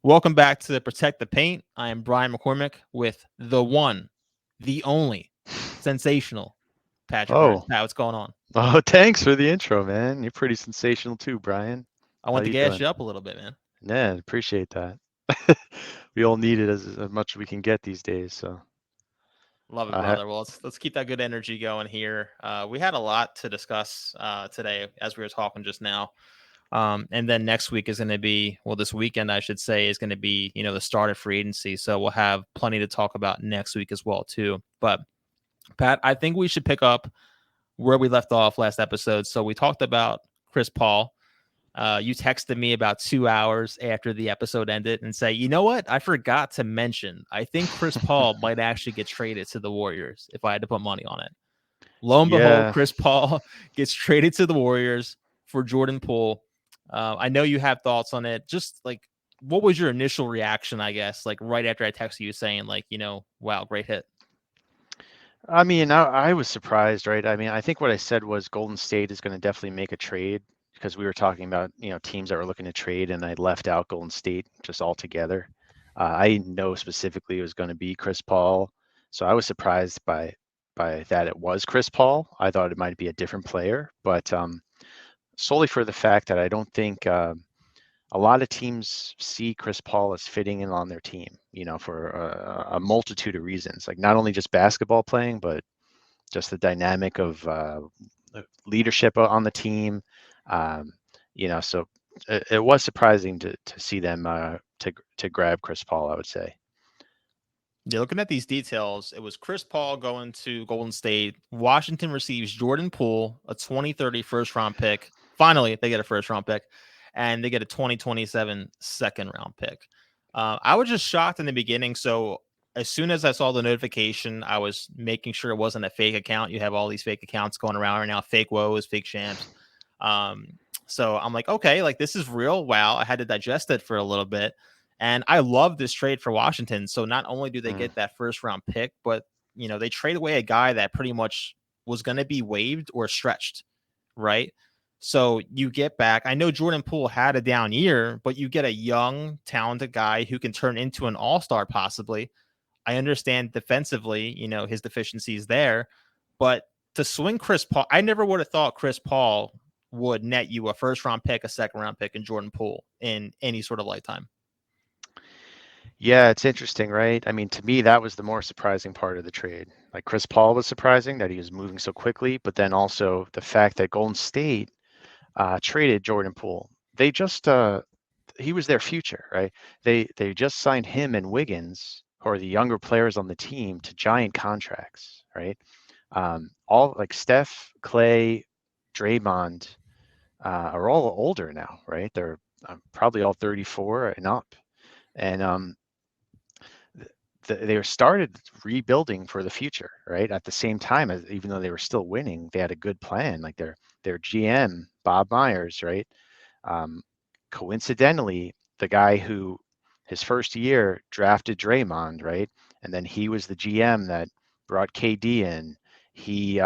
Welcome back to Protect the Paint. I am Brian McCormick with the one, the only, sensational Patrick Burns. Oh, Pat, what's going on? oh, thanks for the intro, man. You're pretty sensational too, Brian. I How want to you gas doing? you up a little bit, man. Yeah, appreciate that. We all need it as much as we can get these days. So, Love it, I ha brother. Well, let's keep that good energy going here. We had a lot to discuss today, as we were talking just now. And then next week is going to be, well, this weekend, I should say, is going to be, the start of free agency. So we'll have plenty to talk about next week as well, too. But Pat, I think we should pick up where we left off last episode. So we talked about Chris Paul. You texted me about 2 hours after the episode ended and say, you know what? I forgot to mention. I think Chris Paul might actually get traded to the Warriors if I had to put money on it. Lo and behold, yeah. Chris Paul gets traded to the Warriors for Jordan Poole. I know you have thoughts on it. Just like, what was your initial reaction, I guess, like right after I texted you saying, like, wow, great hit? I mean, I was surprised, right? I mean, I think what I said was Golden State is going to definitely make a trade because we were talking about, teams that were looking to trade, and I left out Golden State just altogether. I know specifically it was going to be Chris Paul, so I was surprised by that it was Chris Paul. I thought it might be a different player, but solely for the fact that I don't think a lot of teams see Chris Paul as fitting in on their team, for a multitude of reasons, like not only just basketball playing, but just the dynamic of leadership on the team. Um, so it was surprising to see them to grab Chris Paul, I would say. Yeah, looking at these details, it was Chris Paul going to Golden State. Washington receives Jordan Poole, a 2030 first round pick. Finally, they get a first round pick, and they get a 2027 second round pick. I was just shocked in the beginning. So as soon as I saw the notification, I was making sure it wasn't a fake account. You have all these fake accounts going around right now, fake woes, fake champs. Um, so I'm like, okay, like this is real. Wow. I had to digest it for a little bit. And I love this trade for Washington. So not only do they Mm. get that first round pick, but they trade away a guy that pretty much was going to be waived or stretched, right? So you get back. I know Jordan Poole had a down year, but you get a young, talented guy who can turn into an all-star possibly. I understand defensively, his deficiencies there, but to swing Chris Paul, I never would have thought Chris Paul would net you a first round pick, a second round pick, and Jordan Poole in any sort of lifetime. Yeah, it's interesting, right? I mean, to me, that was the more surprising part of the trade. Like Chris Paul was surprising that he was moving so quickly, but then also the fact that Golden State traded Jordan Poole. They just he was their future, right? They just signed him and Wiggins, who are the younger players on the team, to giant contracts, right? All like Steph, Clay, Draymond are all older now, right? They're probably all 34 and up, and they were started rebuilding for the future, right? At the same time, as even though they were still winning, they had a good plan. Like their GM Bob Myers, right? Um, Coincidentally, the guy who his first year drafted Draymond, right? And then he was the GM that brought KD in. He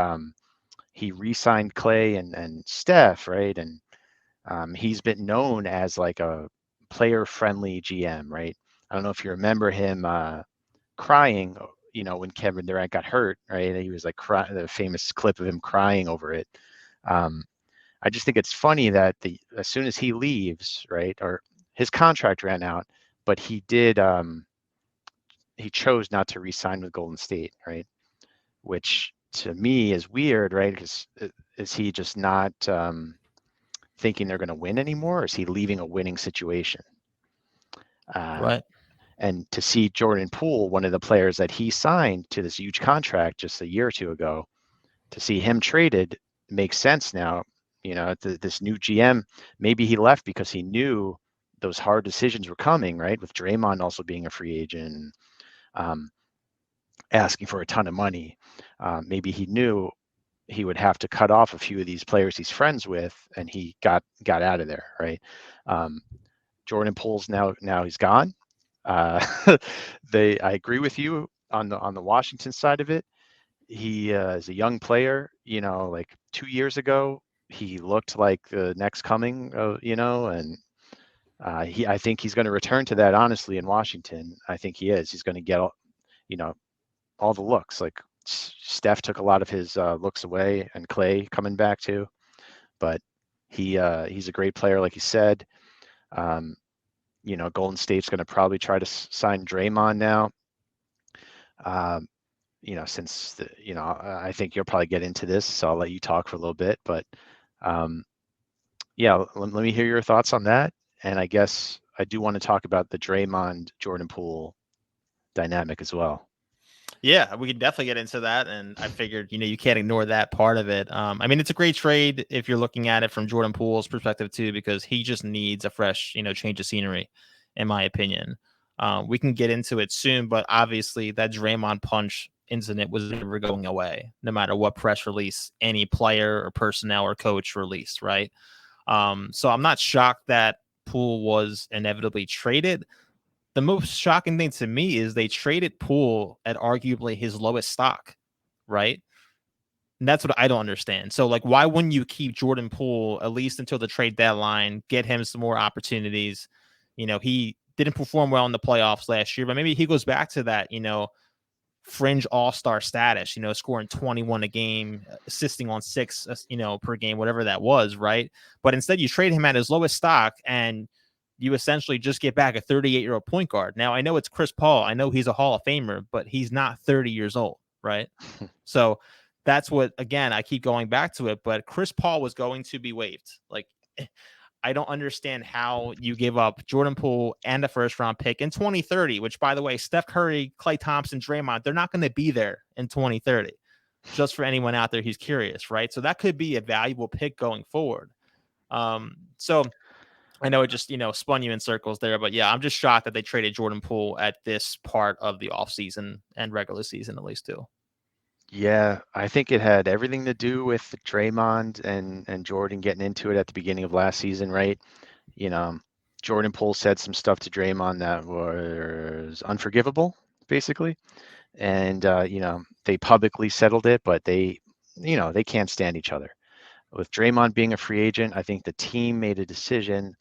he re-signed Clay and Steph, right? And he's been known as like a player-friendly GM, right? I don't know if you remember him crying, when Kevin Durant got hurt, right? He was like the famous clip of him crying over it. Um, I just think it's funny that as soon as he leaves, right, or his contract ran out, but he chose not to re-sign with Golden State, right? Which to me is weird, right? Because is he just not thinking they're going to win anymore, or is he leaving a winning situation? Uh, Right. and to see Jordan Poole, one of the players that he signed to this huge contract just a year or two ago, to see him traded makes sense now. This new GM, maybe he left because he knew those hard decisions were coming, right? With Draymond also being a free agent, um, asking for a ton of money. Maybe he knew he would have to cut off a few of these players he's friends with, and he got out of there, right? Um, Jordan Poole's now he's gone. Uh, I agree with you on the Washington side of it. He is a young player. Like 2 years ago, he looked like the next coming of, and I think he's going to return to that honestly in Washington. I think he is. He's going to get, you know, all the looks. Like Steph took a lot of his looks away, and Clay coming back too. But he's a great player, like you said. Um, Golden State's going to probably try to sign Draymond now. Um, since I think you'll probably get into this, so I'll let you talk for a little bit. But um, yeah, let me hear your thoughts on that. And I guess I do want to talk about the Draymond Jordan Poole dynamic as well. Yeah, we can definitely get into that. And I figured, you can't ignore that part of it. I mean, it's a great trade if you're looking at it from Jordan Poole's perspective, too, because he just needs a fresh, change of scenery, in my opinion. We can get into it soon, but obviously that Draymond punch incident was never going away, no matter what press release any player or personnel or coach released, right? So I'm not shocked that Poole was inevitably traded. The most shocking thing to me is they traded Poole at arguably his lowest stock, right? And that's what I don't understand. So, like, why wouldn't you keep Jordan Poole at least until the trade deadline, get him some more opportunities? He didn't perform well in the playoffs last year, but maybe he goes back to that, fringe all-star status, scoring 21 a game, assisting on 6, per game, whatever that was, right? But instead you trade him at his lowest stock and you essentially just get back a 38-year-old point guard. Now, I know it's Chris Paul. I know he's a Hall of Famer, but he's not 30 years old, right? So that's what, again, I keep going back to it, but Chris Paul was going to be waived. Like, I don't understand how you give up Jordan Poole and a first round pick in 2030, which, by the way, Steph Curry, Klay Thompson, Draymond, they're not going to be there in 2030, just for anyone out there who's curious, right? So that could be a valuable pick going forward. So I know it just, spun you in circles there, but yeah, I'm just shocked that they traded Jordan Poole at this part of the offseason and regular season, at least, too. Yeah, I think it had everything to do with Draymond and Jordan getting into it at the beginning of last season, right? You know, Jordan Poole said some stuff to Draymond that was unforgivable, basically. And they publicly settled it, but they can't stand each other. With Draymond being a free agent, I think the team made a decision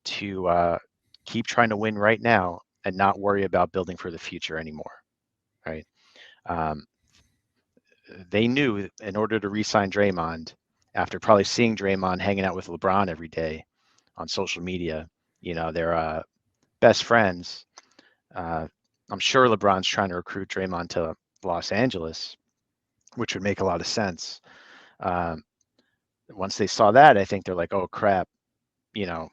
to keep trying to win right now and not worry about building for the future anymore, right? Um, they knew in order to re-sign Draymond, after probably seeing Draymond hanging out with LeBron every day on social media, they're best friends. Uh, I'm sure LeBron's trying to recruit Draymond to Los Angeles, which would make a lot of sense. Um, Once they saw that, I think they're like, oh crap, you know,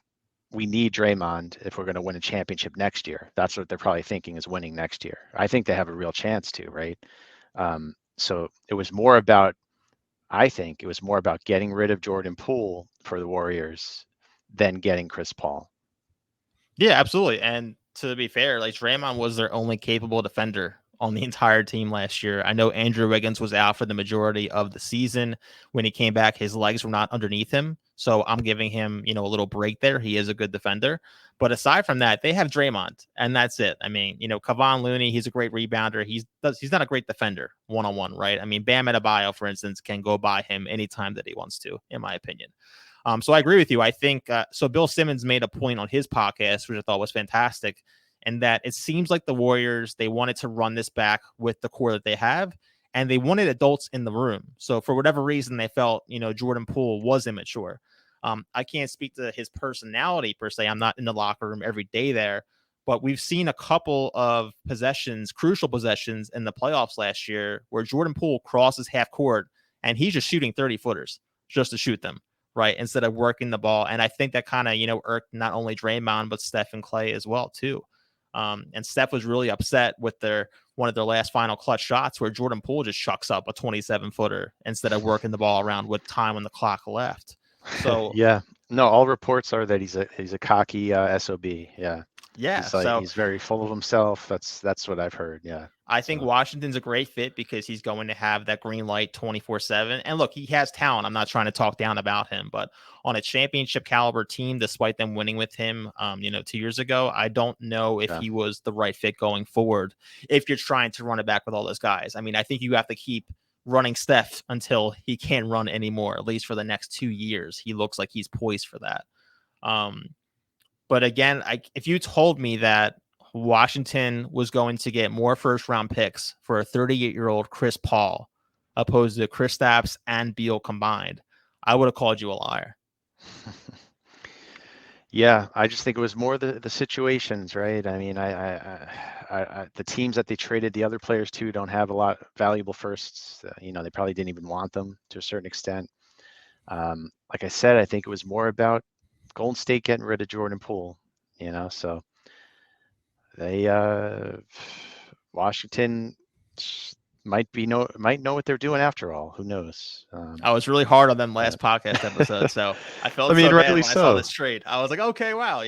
we need Draymond if we're going to win a championship next year. That's what they're probably thinking is winning next year. I think they have a real chance to, right? So it was more about, I think it was more about getting rid of Jordan Poole for the Warriors than getting Chris Paul. Yeah, absolutely. And to be fair, like Draymond was their only capable defender on the entire team last year. I know Andrew Wiggins was out for the majority of the season. When he came back, his legs were not underneath him. So I'm giving him, a little break there. He is a good defender. But aside from that, they have Draymond, and that's it. I mean, Kevon Looney, he's a great rebounder. He's not a great defender one-on-one, right? I mean, Bam Adebayo, for instance, can go by him anytime that he wants to, in my opinion. So I agree with you. I think so. Bill Simmons made a point on his podcast, which I thought was fantastic, and that it seems like the Warriors, they wanted to run this back with the core that they have, and they wanted adults in the room. So for whatever reason, they felt Jordan Poole was immature. I can't speak to his personality per se. I'm not in the locker room every day there, but we've seen a couple of possessions, crucial possessions in the playoffs last year, where Jordan Poole crosses half court and he's just shooting 30 footers just to shoot them, right? Instead of working the ball. And I think that kind of, irked not only Draymond, but Steph and Clay as well, too. And Steph was really upset with one of their last final clutch shots where Jordan Poole just chucks up a 27 footer instead of working the ball around with time on the clock left. So Yeah, no, all reports are that he's a cocky SOB. Yeah, yeah, he's like so he's very full of himself. That's what I've heard. Yeah, I think so Washington's a great fit because he's going to have that green light 24/7. And look, he has talent. I'm not trying to talk down about him, but on a championship caliber team, despite them winning with him, 2 years ago, I don't know if yeah. he was the right fit going forward. If you're trying to run it back with all those guys, I mean, I think you have to keep running Steph until he can't run anymore. At least for the next 2 years, he looks like he's poised for that. Um, But again, if you told me that Washington was going to get more first round picks for a 38-year-old Chris Paul opposed to Kristaps and Beal combined, I would have called you a liar. Yeah, I just think it was more the situations, right? I mean, the teams that they traded the other players to don't have a lot valuable firsts. They probably didn't even want them to a certain extent. Like I said, I think it was more about Golden State getting rid of Jordan Poole. So they Washington might know what they're doing after all. Who knows? I was really hard on them But last podcast episode, so I I felt mean, so bad rightly when I saw so. this trade. I was like, okay, wow,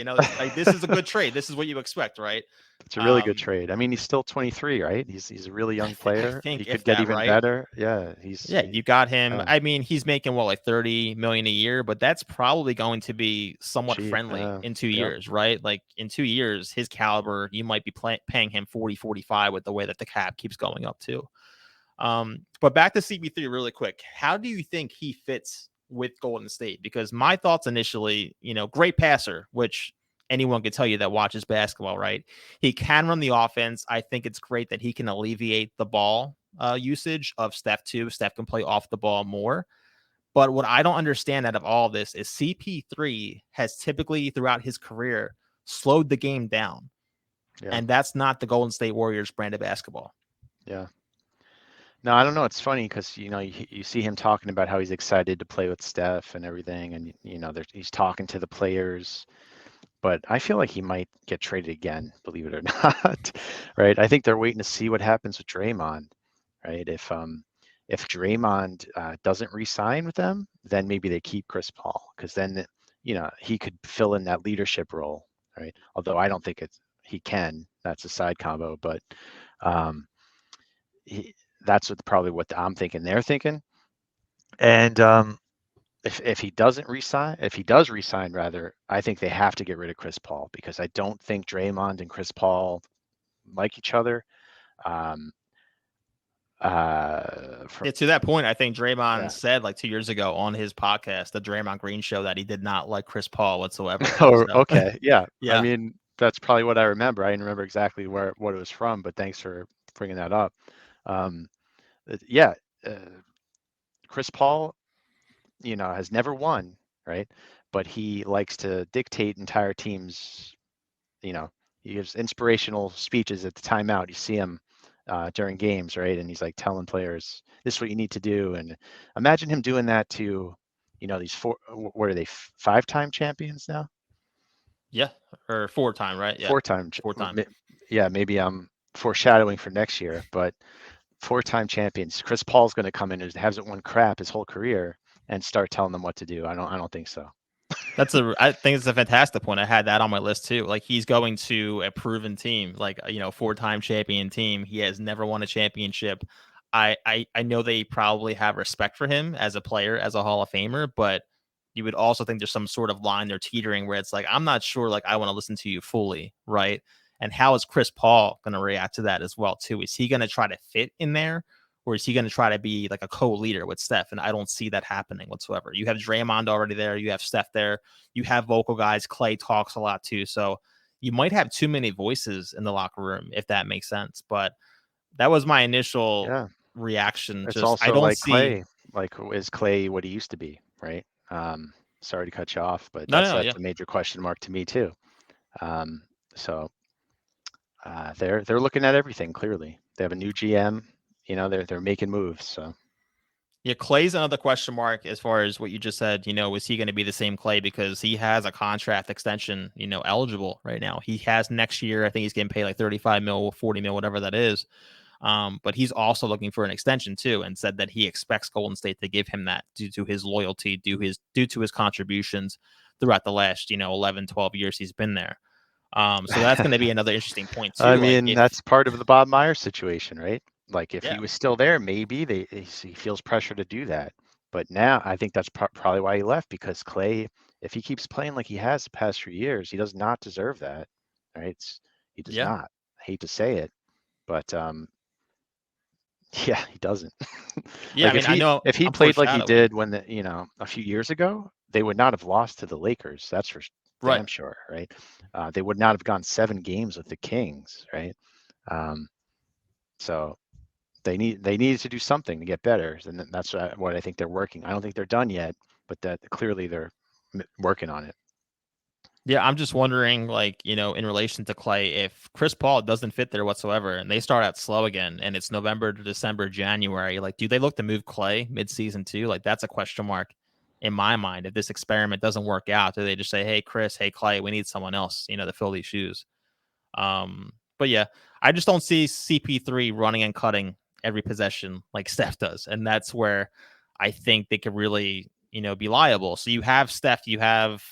this is a good trade. This is what you expect, right? It's a really good Um, trade. I mean, he's still 23, right? He's a really young I player. He think could if get that even right, better. Yeah, he's yeah, you got him. yeah, I mean, he's making what, like 30 million a year, but that's probably going to be somewhat cheap. friendly in two Yep. years, right? Like in 2 years, his caliber, you might be paying him 40, 45 with the way that the cap keeps going up too. But back to CP3 really quick. How do you think he fits with Golden State? Because my thoughts initially, great passer, which anyone can tell you that watches basketball, right? He can run the offense. I think it's great that he can alleviate the ball usage of Steph too. Steph can play off the ball more. But what I don't understand out of all this is CP3 has typically throughout his career slowed the game down. Yeah. And that's not the Golden State Warriors brand of basketball. Yeah. No, I don't know. It's funny because you see him talking about how he's excited to play with Steph and everything, and he's talking to the players. But I feel like he might get traded again, believe it or not. Right? I think they're waiting to see what happens with Draymond. Right? If Draymond doesn't re-sign with them, then maybe they keep Chris Paul because then he could fill in that leadership role. Right? Although I don't think he can. That's a side combo, but um, that's probably what I'm thinking. They're thinking, and if he doesn't resign, if he does resign, rather, I think they have to get rid of Chris Paul because I don't think Draymond and Chris Paul like each other. Um, Yeah, to that point, I think Draymond yeah. said like 2 years ago on his podcast, the Draymond Green Show, that he did not like Chris Paul whatsoever. Oh, So, okay. Yeah. I yeah, mean, that's probably what I remember. I didn't remember exactly what it was from, but thanks for bringing that up. Um, yeah, uh, Chris Paul, has never won, right? But he likes to dictate entire teams. You know, he gives inspirational speeches at the timeout. You see him during games, right? And he's like telling players, "This is what you need to do." And imagine him doing that to, these four. What are they? Five-time champions now? yeah, or 4 time, right? Yeah, Four-time. 4 time. Yeah, maybe I'm foreshadowing for next year, but four-time champions. Chris Paul's going to come in and hasn't won crap his whole career and start telling them what to do. I don't think so. I think it's a fantastic point. I had that on my list too. Like he's going to a proven team, like 4 time champion team. He has never won a championship. I know they probably have respect for him as a player, as a Hall of Famer, but you would also think there's some sort of line they're teetering where it's like, I'm not sure, like I want to listen to you fully, right? And how is Chris Paul going to react to that as well too? Is he going to try to fit in there? Or is he going to try to be like a co-leader with Steph? And I don't see that happening whatsoever. You have Draymond already there. You have Steph there. You have vocal guys. Clay talks a lot too. So you might have too many voices in the locker room, if that makes sense. But that was my initial Yeah. reaction. It's Just I also don't like see. Clay. Like, is Clay what he used to be, right? Sorry to cut you off, but No, no, that's yeah. a major question mark to me too. Um, so they're looking at everything clearly. They have a new GM. They're making moves. So Yeah, Clay's another question mark as far as what you just said. Is he going to be the same Clay because he has a contract extension, eligible right now. He has next year. I think he's getting paid like 35 mil, 40 mil, whatever that is. But he's also looking for an extension too, and said that he expects Golden State to give him that due to his loyalty, due to his contributions throughout the last 11, 12 years he's been there. So that's going to be another interesting point I too. Like mean, if that's part of the Bob Myers situation, right? Like if he yeah, was still there, maybe he feels pressure to do that. But now I think that's probably why he left because Clay, if he keeps playing like he has the past few years, he does not deserve that, right? He does yeah, not. I hate to say it, but yeah, he doesn't. yeah. I Like mean, I know if he I'm played like he foreshadowing. did when a few years ago, they would not have lost to the Lakers. That's for sure. Right. damn sure, right? They would not have gone 7 games with the Kings, right? Um, so they needed to do something to get better, and that's what I think they're working. I don't think they're done yet, but that clearly they're working on it. Yeah, I'm just wondering, like, in relation to Clay, if Chris Paul doesn't fit there whatsoever and they start out slow again and it's November to December, January, like, do they look to move Clay midseason too? Like, that's a question mark in my mind. If this experiment doesn't work out, do they just say, hey, Chris, hey, Clay, we need someone else, to fill these shoes? But yeah, I just don't see CP3 running and cutting every possession like Steph does. And that's where I think they could really, be liable. So you have Steph, you have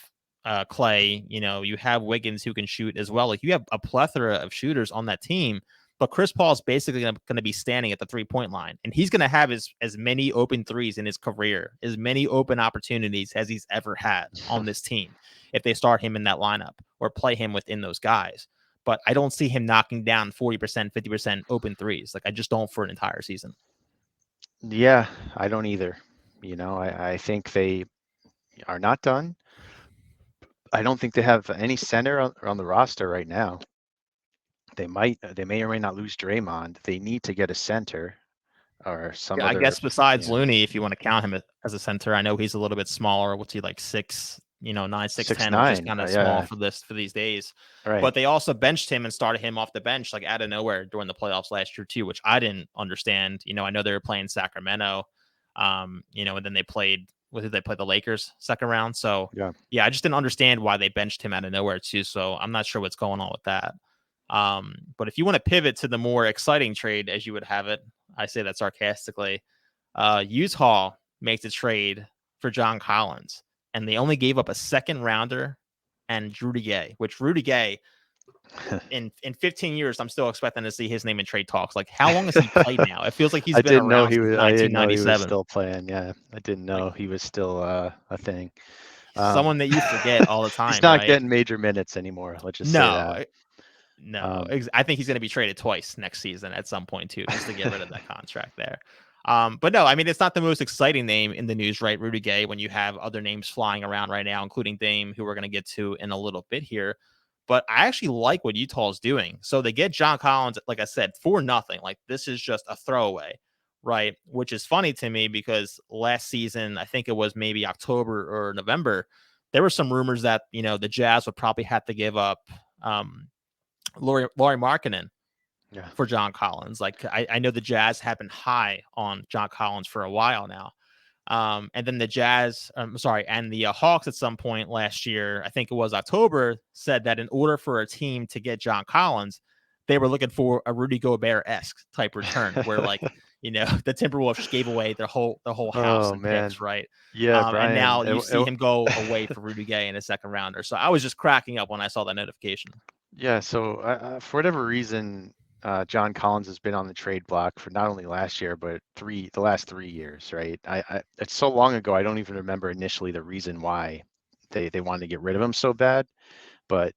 Clay, you have Wiggins who can shoot as well. Like you have a plethora of shooters on that team, but Chris Paul is basically going to be standing at the 3-point line, and he's going to have as many open threes in his career, as many open opportunities as he's ever had on this team if they start him in that lineup or play him within those guys. But I don't see him knocking down 40%, 50% open threes. Like I just don't for an entire season. Yeah, I don't either. I think they are not done. I don't think they have any center on the roster right now. They may or may not lose Draymond. They need to get a center or some Yeah, I other, guess besides you know, Looney, if you want to count him as a center, I know he's a little bit smaller. What's he like 6, 9, 6 6'10", which is 9. kind of small Yeah, for these days. right. But they also benched him and started him off the bench like out of nowhere during the playoffs last year too, which I didn't understand. I know they were playing Sacramento, and then they played. What did they play? The Lakers second round. So Yeah. yeah, I just didn't understand why they benched him out of nowhere too. So I'm not sure what's going on with that. But if you want to pivot to the more exciting trade, as you would have it, I say that sarcastically. Utah makes a trade for John Collins, and they only gave up a second rounder and Rudy Gay, which Rudy Gay in 15 years, I'm still expecting to see his name in trade talks. Like, how long has he played now? It feels like he's been around since I didn't know he was 1997. still playing. Yeah, I didn't Like, know he was still a thing. someone that you forget all the He's time, not right? getting major minutes anymore. Let's just say No, that. no, Um, I think he's going to be traded twice next season at some point too, just to get rid of that contract there. But no, I mean it's not the most exciting name in the news, right? Rudy Gay, when you have other names flying around right now, including Dame, who we're going to get to in a little bit here. But I actually like what Utah is doing. So they get John Collins, like I said, for nothing. Like this is just a throwaway, right? Which is funny to me because last season, I think it was maybe October or November, there were some rumors that the Jazz would probably have to give up Laurie Markkinen yeah. for John Collins. Like I know the Jazz have been high on John Collins for a while now. And then the Jazz, and the Hawks at some point last year, I think it was October, said that in order for a team to get John Collins, they were looking for a Rudy Gobert-esque type return, where like the Timberwolves just gave away their whole house Oh and man. picks, right? Yeah, And Brian. now you see him go away for Rudy Gay in a second rounder. So I was just cracking up when I saw that notification. Yeah. So for whatever reason, John Collins has been on the trade block for not only last year, but the last 3 years, right? It's so long ago, I don't even remember initially the reason why they wanted to get rid of him so bad. But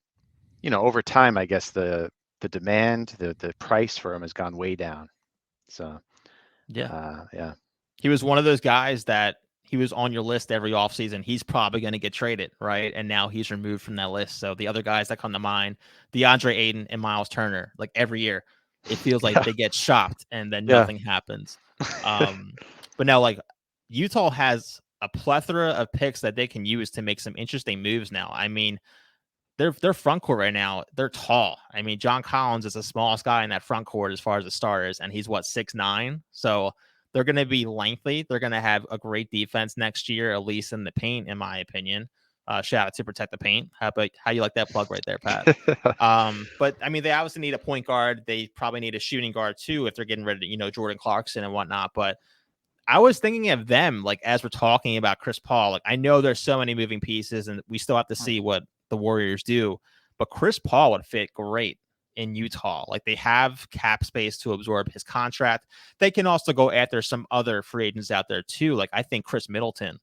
over time, I guess the demand, the price for him has gone way down. So Yeah. yeah. He was one of those guys that he was on your list every offseason. He's probably going to get traded, right? And now he's removed from that list. So the other guys that come to mind, DeAndre Ayton and Miles Turner, like every year, it feels like Yeah. they get shopped and then Yeah. nothing happens. Um, but now, like Utah has a plethora of picks that they can use to make some interesting moves now. I mean, their front court right now, they're tall. I mean, John Collins is the smallest guy in that front court as far as the starters, and he's what 6'9". So they're going to be lengthy. They're going to have a great defense next year, at least in the paint, in my opinion. Shout out to Protect the Paint. How you like that plug right there, Pat? But I mean, they obviously need a point guard. They probably need a shooting guard too if they're getting rid of Jordan Clarkson and whatnot. But I was thinking of them, like, as we're talking about Chris Paul. Like, I know there's so many moving pieces and we still have to see what the Warriors do, but Chris Paul would fit great in Utah. Like, they have cap space to absorb his contract. They can also go after some other free agents out there too. Like, I think Chris Middleton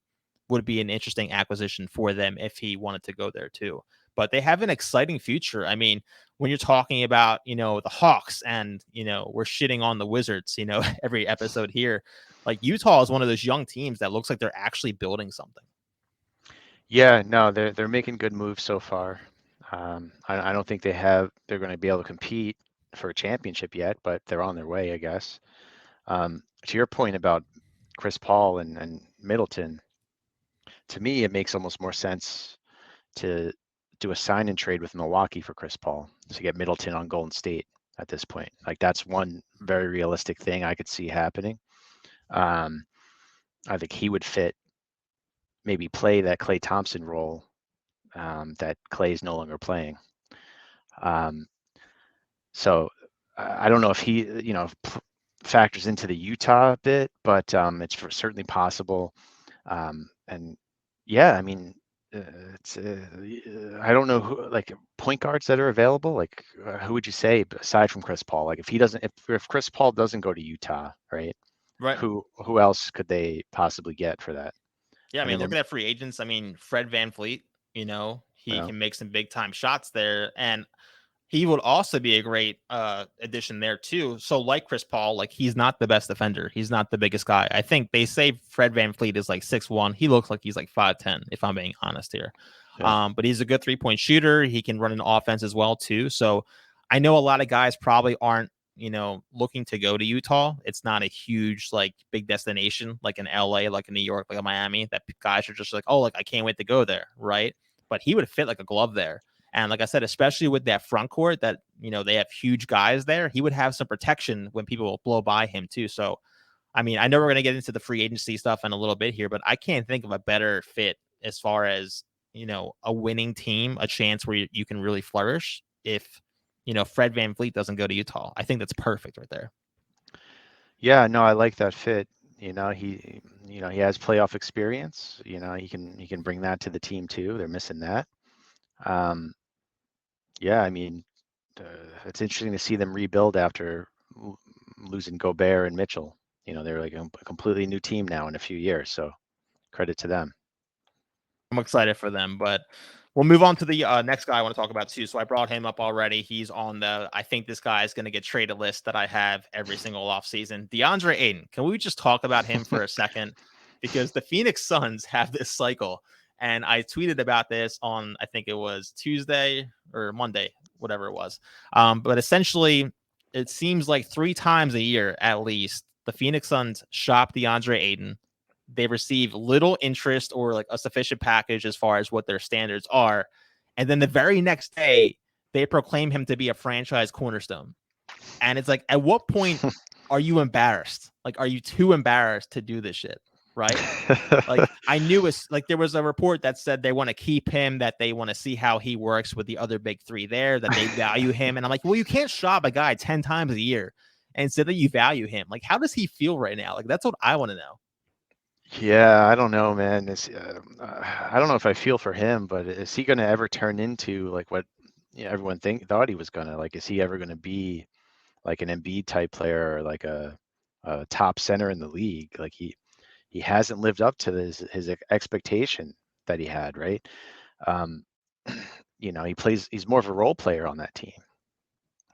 would be an interesting acquisition for them if he wanted to go there too. But they have an exciting future. I mean, when you're talking about, the Hawks and, we're shitting on the Wizards, every episode here, like Utah is one of those young teams that looks like they're actually building something. Yeah, no, they're making good moves so far. I don't think they're going to be able to compete for a championship yet, but they're on their way, I guess. To your point about Chris Paul and Middleton, to me, it makes almost more sense to do a sign and trade with Milwaukee for Chris Paul to get Middleton on Golden State at this point. Like that's one very realistic thing I could see happening. Um, I think he would fit, maybe play that Klay Thompson role that Clay is no longer playing. Um, so I don't know if he, factors into the Utah bit, but it's certainly possible. And yeah, I mean, uh, it's I don't know who like point guards that are available. Like who would you say aside from Chris Paul? Like if he doesn't, if Chris Paul doesn't go to Utah, right? Right. Who else could they possibly get for that? Yeah, I I mean, mean, looking at free agents, I mean, Fred Van Fleet, you he know, can make some big time shots there. And he would also be a great addition there too. So like Chris Paul, like he's not the best defender. He's not the biggest guy. I think they say Fred Van Fleet is like 6'1". He looks like he's like 5'10", if I'm being honest here. yeah, But he's a good 3-point shooter. He can run an offense as well too. So I know a lot of guys probably aren't, looking to go to Utah. It's not a huge like big destination like in LA, like in New York, like in Miami, that guys are just like, oh, like I can't wait to go there, right? But he would fit like a glove there. And like I said, especially with that front court that, they have huge guys there, he would have some protection when people blow by him too. So, I mean, I know we're going to get into the free agency stuff in a little bit here, but I can't think of a better fit as far as, a winning team, a chance where you can really flourish if, Fred Van Fleet doesn't go to Utah. I think that's perfect right there. yeah. No, I like that fit. He has playoff experience. He can bring that to the team too. They're missing that. Um, yeah, I mean, uh, it's interesting to see them rebuild after losing Gobert and Mitchell. They're like a completely new team now in a few years. So credit to them. I'm excited for them, but we'll move on to the next guy I want to talk about too. So I brought him up already. He's on the I think this guy is going to get traded list that I have every single offseason. DeAndre Ayton. Can we just talk about him for a second? Because the Phoenix Suns have this cycle. And I tweeted about this on, I think it was Tuesday or Monday, whatever it was. But essentially, it seems like 3 times a year at least, the Phoenix Suns shop DeAndre Ayton. They receive little interest or like a sufficient package as far as what their standards are. And then the very next day, they proclaim him to be a franchise cornerstone. And it's like, at what point are you embarrassed? Like, are you too embarrassed to do this shit? Right. Like, I knew it's like there was a report that said they want to keep him, that they want to see how he works with the other big three there, that they value him. And I'm like, well, you can't shop a guy 10 times a year and say that you value him. Like, how does he feel right now? Like, that's what I want to know. Yeah, I don't know, man. I don't know if I feel for him, but is he going to ever turn into like what everyone thought he was gonna? Like, is he ever going to be like an Embiid type player or like a top center in the league? Like he hasn't lived up to his expectation that he had, right? Um, he's more of a role player on that team.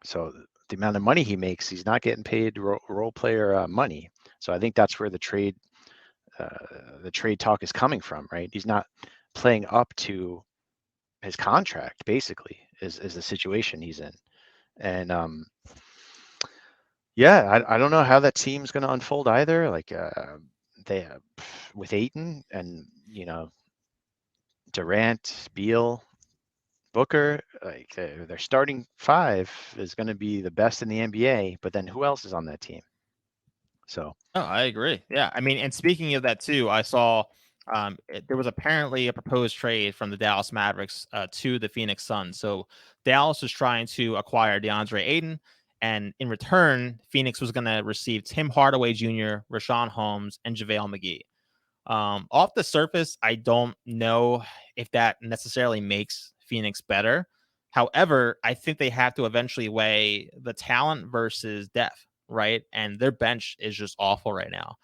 So the amount of money he makes, he's not getting paid role player money. So I think that's where the trade talk is coming from, right? He's not playing up to his contract, basically, is the situation he's in. And yeah, I don't know how that team's going to unfold either. Like they with Ayton and Durant, Beal, Booker, like their starting five is going to be the best in the NBA. But then who else is on that team? So Oh, I agree. Yeah. I mean, and speaking of that too, I saw there was apparently a proposed trade from the Dallas Mavericks to the Phoenix Suns. So Dallas was trying to acquire DeAndre Ayton, and in return, Phoenix was going to receive Tim Hardaway Jr., Rashawn Holmes, and JaVale McGee. Off the surface, I don't know if that necessarily makes Phoenix better. However, I think they have to eventually weigh the talent versus depth, right? And their bench is just awful right now.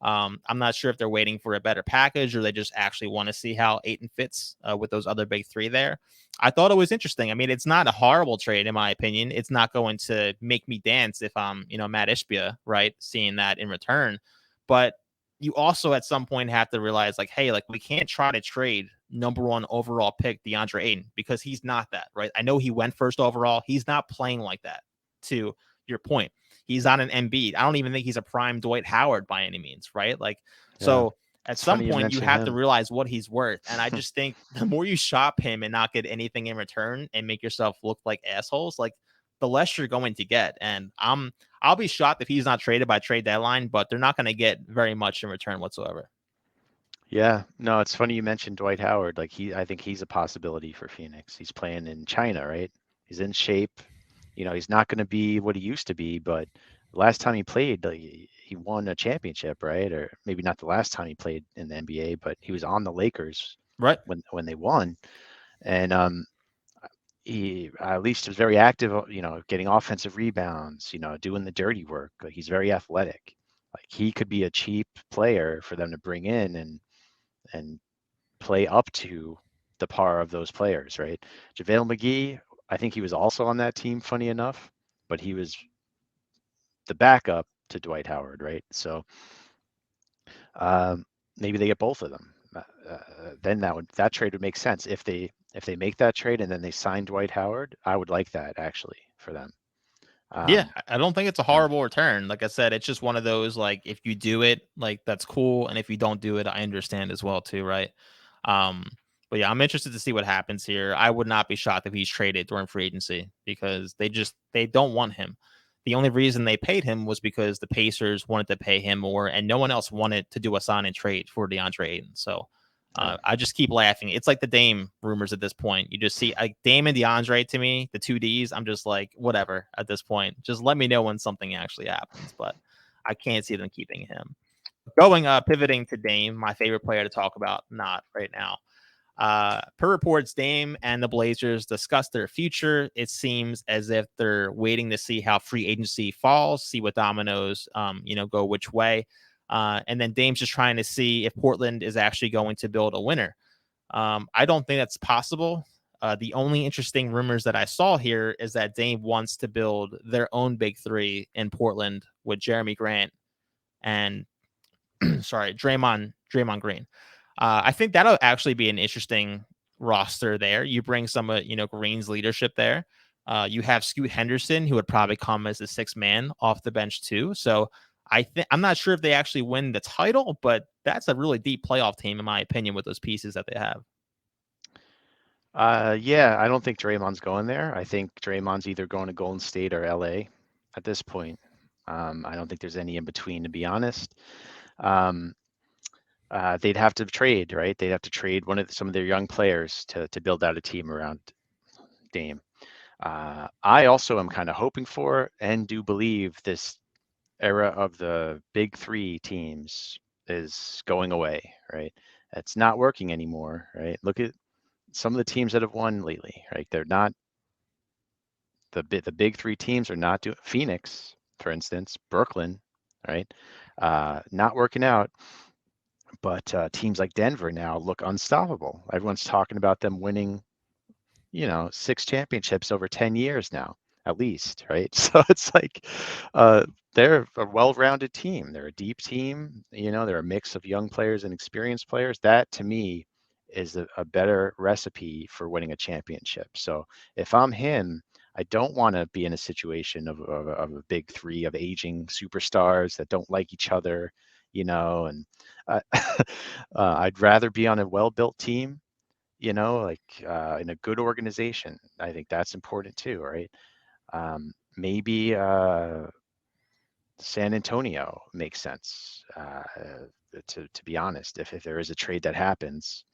I'm not sure if they're waiting for a better package or they just actually want to see how Aiton fits with those other big three there. I thought it was interesting. I mean, it's not a horrible trade in my opinion. It's not going to make me dance if I'm, Matt Ishbia, right? Seeing that in return. But you also at some point have to realize like, hey, like we can't try to trade number one overall pick, DeAndre Ayton, because he's not that, right? I know he went first overall. He's not playing like that, to your point. He's on an Embiid. I don't even think he's a prime Dwight Howard by any means, right? Like, Yeah. so at It's some funny you point you mention have to him. realize what he's worth. And I just think the more you shop him and not get anything in return and make yourself look like assholes, like the less you're going to get. And I'll be shocked if he's not traded by trade deadline, but they're not going to get very much in return whatsoever. Yeah, no, it's funny you mentioned Dwight Howard. Like I think he's a possibility for Phoenix. He's playing in China, right? He's in shape. He's not going to be what he used to be, but last time he played, like, he won a championship, right? Or maybe not the last time he played in the NBA, but he was on the Lakers Right. when they won, and he at least was very active. Getting offensive rebounds. Doing the dirty work. Like, he's very athletic. Like, he could be a cheap player for them to bring in and play up to the par of those players, right? JaVale McGee, I think he was also on that team, funny enough, but he was the backup to Dwight Howard, right? So maybe they get both of them. Then that trade would make sense if they make that trade and then they sign Dwight Howard. I would like that actually for them. Yeah, Um, I don't think it's a yeah, horrible return. Like I said, it's just one of those, like, if you do it, like, that's cool, and if you don't do it, I understand as well too, right? Um, but yeah, I'm interested to see what happens here. I would not be shocked if he's traded during free agency because they don't want him. The only reason they paid him was because the Pacers wanted to pay him more, and no one else wanted to do a sign and trade for DeAndre Ayton. So yeah. I just keep laughing. It's like the Dame rumors at this point. You just see like Dame and DeAndre to me, the two Ds. I'm just like, whatever at this point. Just let me know when something actually happens. But I can't see them keeping him. Pivoting to Dame, my favorite player to talk about, not right now. Per reports, Dame and the Blazers discuss their future. It seems as if they're waiting to see how free agency falls, see what dominoes, go which way. And then Dame's just trying to see if Portland is actually going to build a winner. I don't think that's possible. The only interesting rumors that I saw here is that Dame wants to build their own big three in Portland with Jeremy Grant and Draymond Green. I think that'll actually be an interesting roster there. You bring some of Green's leadership there. You have Scoot Henderson, who would probably come as the sixth man off the bench too. So I'm not sure if they actually win the title, but that's a really deep playoff team in my opinion with those pieces that they have. Yeah, I don't think Draymond's going there. I think Draymond's either going to Golden State or LA at this point. I don't think there's any in between, to be honest. Um, they'd have to trade, right? They'd have to trade some of their young players to build out a team around Dame. I also am kind of hoping for and do believe this era of the big three teams is going away, right? It's not working anymore, right? Look at some of the teams that have won lately, right? They're not the big three teams are not doing. Phoenix, for instance, Brooklyn, right? Not working out. But teams like Denver now look unstoppable. Everyone's talking about them winning, 6 championships over 10 years now, at least, right? So it's like uh, they're a well-rounded team. They're a deep team. They're a mix of young players and experienced players. That, to me, is a better recipe for winning a championship. So if I'm him, I don't want to be in a situation of a big three of aging superstars that don't like each other, and uh, I'd rather be on a well-built team, like in a good organization. I think that's important too, right? Maybe San Antonio makes sense. To be honest, if there is a trade that happens,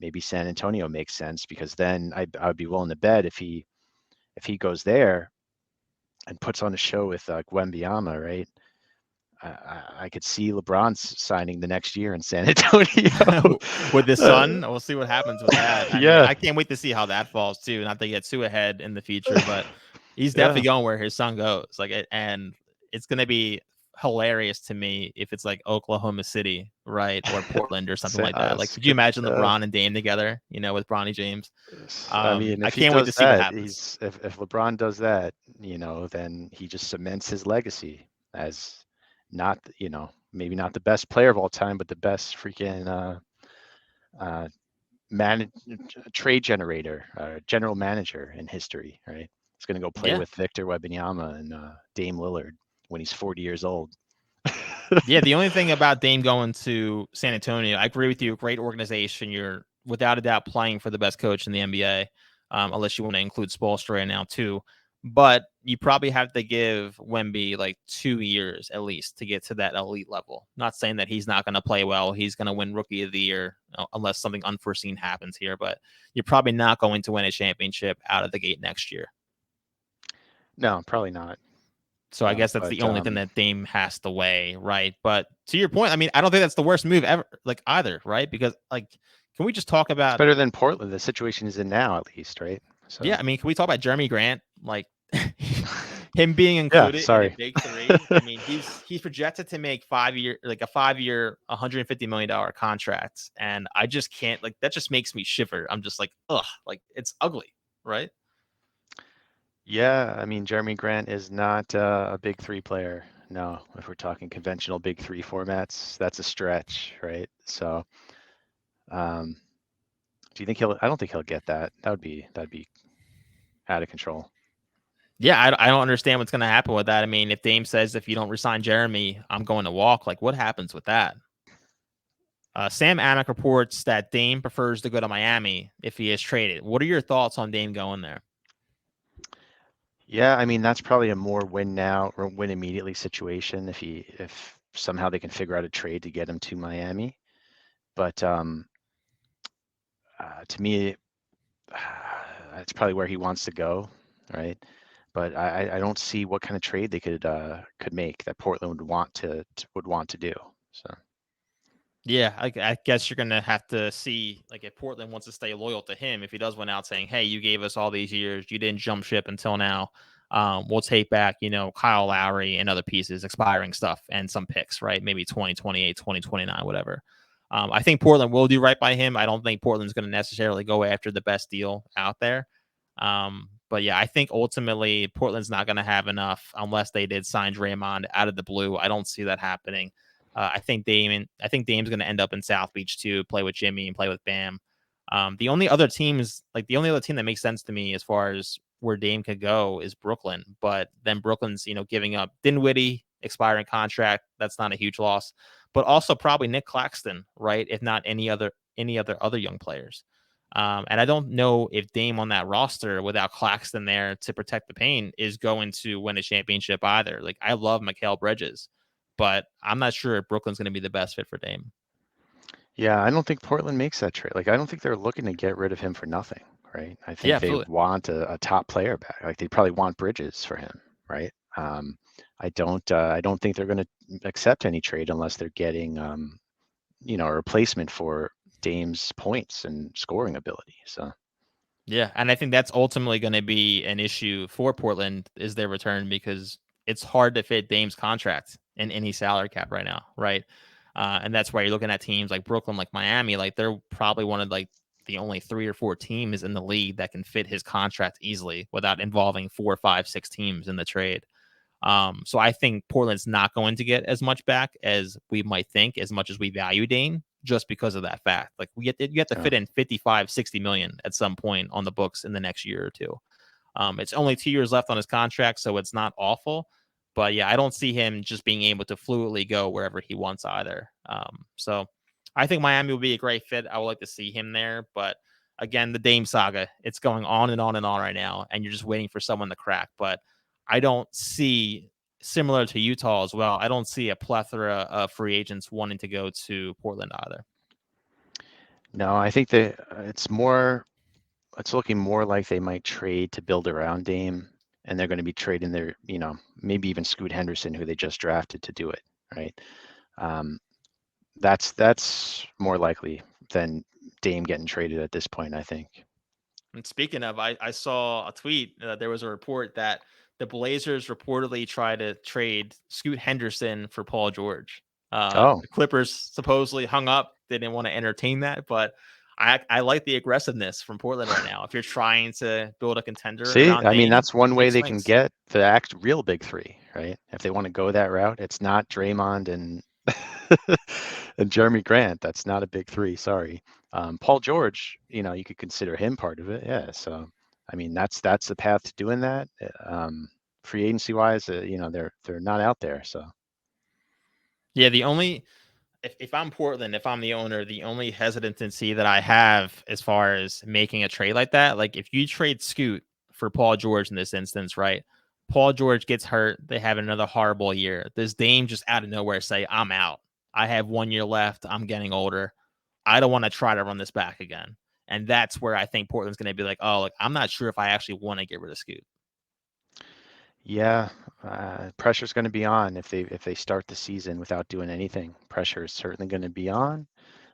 maybe San Antonio makes sense because then I would be willing to bet if he goes there and puts on a show with Wembyama, right? I could see LeBron signing the next year in San Antonio. With his Uh, son. We'll see what happens with that. I mean, yeah, I can't wait to see how that falls too. Not to get too ahead in the future, but he's yeah. definitely going where his son goes. And it's gonna be hilarious to me if it's like Oklahoma City, right, or Portland or something like that. Like, could you Could, imagine LeBron and Dame together? With Bronny James. I mean, I if he can't wait to does see what that, happens. he's if LeBron does that, then he just cements his legacy as not, maybe not the best player of all time, but the best freaking uh, trade generator, general manager in history, right? He's going to go play Yeah. with Victor Wembanyama and Dame Lillard when he's 40 years old. Yeah, the only thing about Dame going to San Antonio, I agree with you. Great organization. You're without a doubt playing for the best coach in the NBA, unless you want to include Spoelstra now too. But you probably have to give Wemby like 2 years at least to get to that elite level. Not saying that he's not going to play well. He's going to win Rookie of the Year unless something unforeseen happens here. But you're probably not going to win a championship out of the gate next year. No, probably not. So I guess that's But the only thing that Dame has to weigh, right? But to your point, I mean, I don't think that's the worst move ever, like either, right? Because like, can we just talk it's about? better than Portland. The situation is in now, at least, right? So Yeah, I mean, can we talk about Jeremy Grant? Like him being yeah, included in a sorry. big three. I mean, he's projected to make 5 year, like a 5 year, $150 million contract, and I just can't like that. Just makes me shiver. I'm just like, ugh, like it's ugly, right? Yeah, I mean, Jeremy Grant is not a big three player. No, if we're talking conventional big three formats, that's a stretch, right? So, um, do you think he'll? I don't think he'll get that. That'd be out of control. Yeah, I don't understand what's going to happen with that. I mean, if Dame says if you don't resign Jeremy, I'm going to walk. Like, what happens with that? Sam Amick reports that Dame prefers to go to Miami if he is traded. What are your thoughts on Dame going there? Yeah, I mean, that's probably a more win now or win immediately situation if somehow they can figure out a trade to get him to Miami. But to me, that's probably where he wants to go, right? But I don't see what kind of trade they could make that Portland would want to do. So Yeah, I guess you're gonna have to see like if Portland wants to stay loyal to him. If he does went out saying, "Hey, you gave us all these years, you didn't jump ship until now. We'll take back, Kyle Lowry and other pieces, expiring stuff, and some picks, right? Maybe 2028, 2029, whatever." I think Portland will do right by him. I don't think Portland's going to necessarily go after the best deal out there. But yeah, I think ultimately Portland's not going to have enough unless they did sign Draymond out of the blue. I don't see that happening. I think Dame's going to end up in South Beach too, play with Jimmy and play with Bam. The only other team that makes sense to me as far as where Dame could go is Brooklyn. But then Brooklyn's, giving up Dinwiddie, expiring contract. That's not a huge loss, but also probably Nick Claxton, right? If not any other young players. And I don't know if Dame on that roster without Claxton there to protect the paint is going to win a championship either. Like I love Mikal Bridges, but I'm not sure if Brooklyn's going to be the best fit for Dame. yeah, I don't think Portland makes that trade. Like I don't think they're looking to get rid of him for nothing, right? I Yeah, think they absolutely. want a top player back. Like they probably want Bridges for him, right? I don't think they're going to accept any trade unless they're getting a replacement for Dame's points and scoring ability. So Yeah, and I think that's ultimately going to be an issue for Portland is their return because it's hard to fit Dame's contract in any salary cap right now, right? And that's why you're looking at teams like Brooklyn, like Miami, like they're probably one of like the only 3 or 4 teams in the league that can fit his contract easily without involving 4, 5, 6 teams in the trade. So I think Portland's not going to get as much back as we might think, as much as we value Dame, just because of that fact. Like you have to yeah. fit in 55, 60 million at some point on the books in the next year or two. It's only 2 years left on his contract, so it's not awful. But yeah, I don't see him just being able to fluidly go wherever he wants either. So I think Miami will be a great fit. I would like to see him there, but again, the Dame saga, it's going on and on and on right now, and you're just waiting for someone to crack. But I don't see, similar to Utah as well, I don't see a plethora of free agents wanting to go to Portland either. No, I think that it's looking more like they might trade to build around Dame, and they're going to be trading maybe even Scoot Henderson, who they just drafted to do it, right? Um, that's more likely than Dame getting traded at this point, I think. And speaking of, I saw a tweet. There was a report that the Blazers reportedly tried to trade Scoot Henderson for Paul George. Oh, The Clippers supposedly hung up. They didn't want to entertain that, but I like the aggressiveness from Portland right now. If you're trying to build a contender see, around I mean, Dame, that's one way take they can swings. get the real big three, right? If they want to go that route, it's not Draymond and and Jeremy Grant. That's not a big three. Sorry. Paul George, you could consider him part of it. Yeah. So, I mean, that's the path to doing that. Free agency wise, they're not out there. So, Yeah, the only if I'm Portland, if I'm the owner, the only hesitancy that I have as far as making a trade like that, like if you trade Scoot for Paul George in this instance, right? Paul George gets hurt. They have another horrible year. This Dame just out of nowhere say, I'm out. I have 1 year left. I'm getting older. I don't want to try to run this back again. And that's where I think Portland's going to be like, oh, like, I'm not sure if I actually want to get rid of Scoot. yeah, pressure's going to be on if they start the season without doing anything. Pressure is certainly going to be on,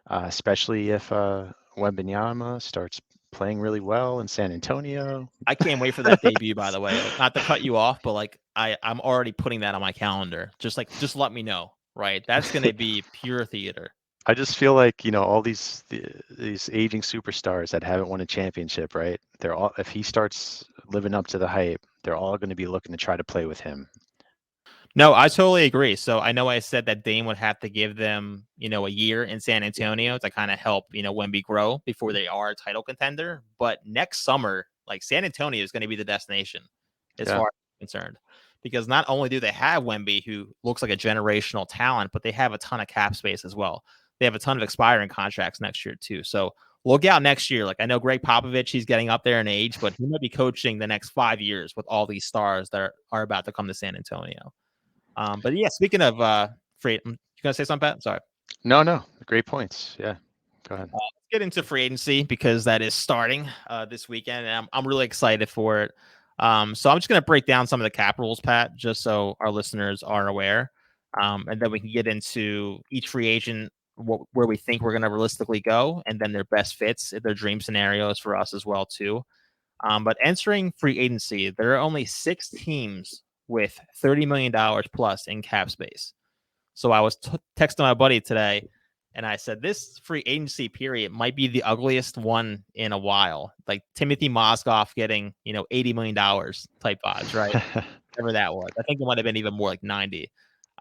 especially if Wembanyama starts playing really well in San Antonio. I can't wait for that debut, by the way. Like, not to cut you off, but like I'm already putting that on my calendar. Just let me know, right? That's gonna be pure theater. I just feel like all these aging superstars that haven't won a championship, right? They're all, if he starts living up to the hype, they're all going to be looking to try to play with him. No, I totally agree. So I know I said that Dame would have to give them, a year in San Antonio to kind of help, Wemby grow before they are a title contender. But next summer, like San Antonio is going to be the destination as Yeah. far as I'm concerned. Because not only do they have Wemby, who looks like a generational talent, but they have a ton of cap space as well. They have a ton of expiring contracts next year, too. So look out next year. Like I know Greg Popovich, he's getting up there in age, but he might be coaching the next 5 years with all these stars that are about to come to San Antonio. But yeah, speaking of free, you gonna say something, Pat? Sorry. No, great points. Yeah, go ahead. Let's get into free agency because that is starting this weekend, and I'm really excited for it. So I'm just gonna break down some of the cap rules, Pat, just so our listeners are aware, and then we can get into each free agent, where we think we're gonna realistically go, and then their best fits, their dream scenarios for us as well too. But entering free agency, there are only 6 teams with $30 million plus in cap space. So I was texting my buddy today, and I said this free agency period might be the ugliest one in a while. Like Timothy Mozgov getting $80 million type vibes, right? Whatever that was. I think it might have been even more like 90.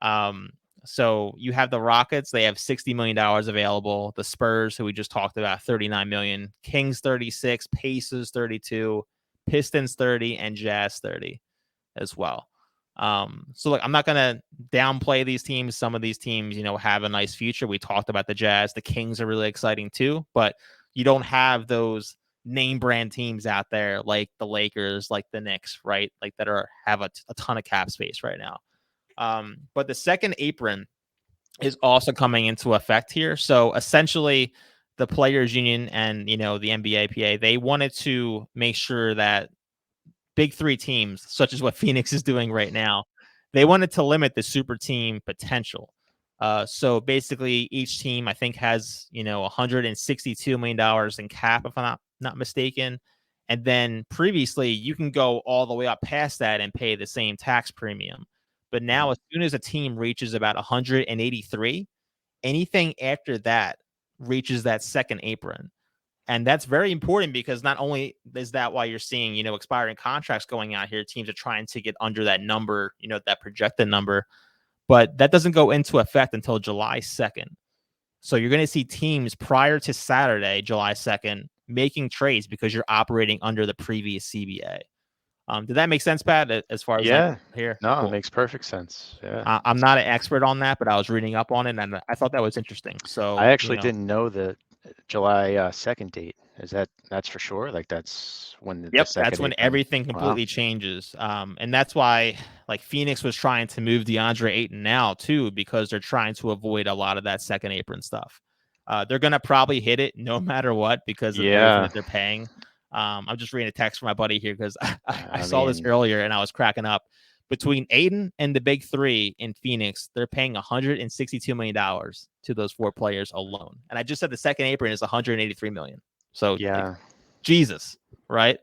Um, so you have the Rockets; they have $60 million available. The Spurs, who we just talked about, 39 million. Kings 36, Pacers 32, Pistons 30, and Jazz 30 as well. So look, I'm not gonna downplay these teams. Some of these teams, have a nice future. We talked about the Jazz. The Kings are really exciting too, but you don't have those name brand teams out there like the Lakers, like the Knicks, right? Like that have a ton of cap space right now. But the second apron is also coming into effect here. So essentially, the players union and the NBA PA, they wanted to make sure that big 3 teams, such as what Phoenix is doing right now, they wanted to limit the super team potential. So basically, each team I think has $162 million in cap, if I'm not mistaken. And then previously, you can go all the way up past that and pay the same tax premium. But now, as soon as a team reaches about 183, anything after that reaches that second apron. And that's very important because not only is that why you're seeing, expiring contracts going out here, teams are trying to get under that number, that projected number, but that doesn't go into effect until July 2nd. So you're going to see teams prior to Saturday, July 2nd, making trades because you're operating under the previous CBA. Did that make sense, Pat, as far as like Yeah, here? no, it Cool. makes perfect sense. Yeah. I'm not an expert on that, but I was reading up on it and I thought that was interesting. I So, actually didn't know the July 2nd date. That's for sure? Like that's when the yep, that's second when apron. everything Wow. completely changes. And that's why like Phoenix was trying to move DeAndre Ayton now too, because they're trying to avoid a lot of that second apron stuff. They're gonna probably hit it no matter what because of everything Yeah. that they're paying. I'm just reading a text from my buddy here because I I saw this mean, earlier and I was cracking up. Between Aiden and the big 3 in Phoenix, they're paying $162 million to those 4 players alone. And I just said the second apron is 183 million. So like yeah. Jesus, right?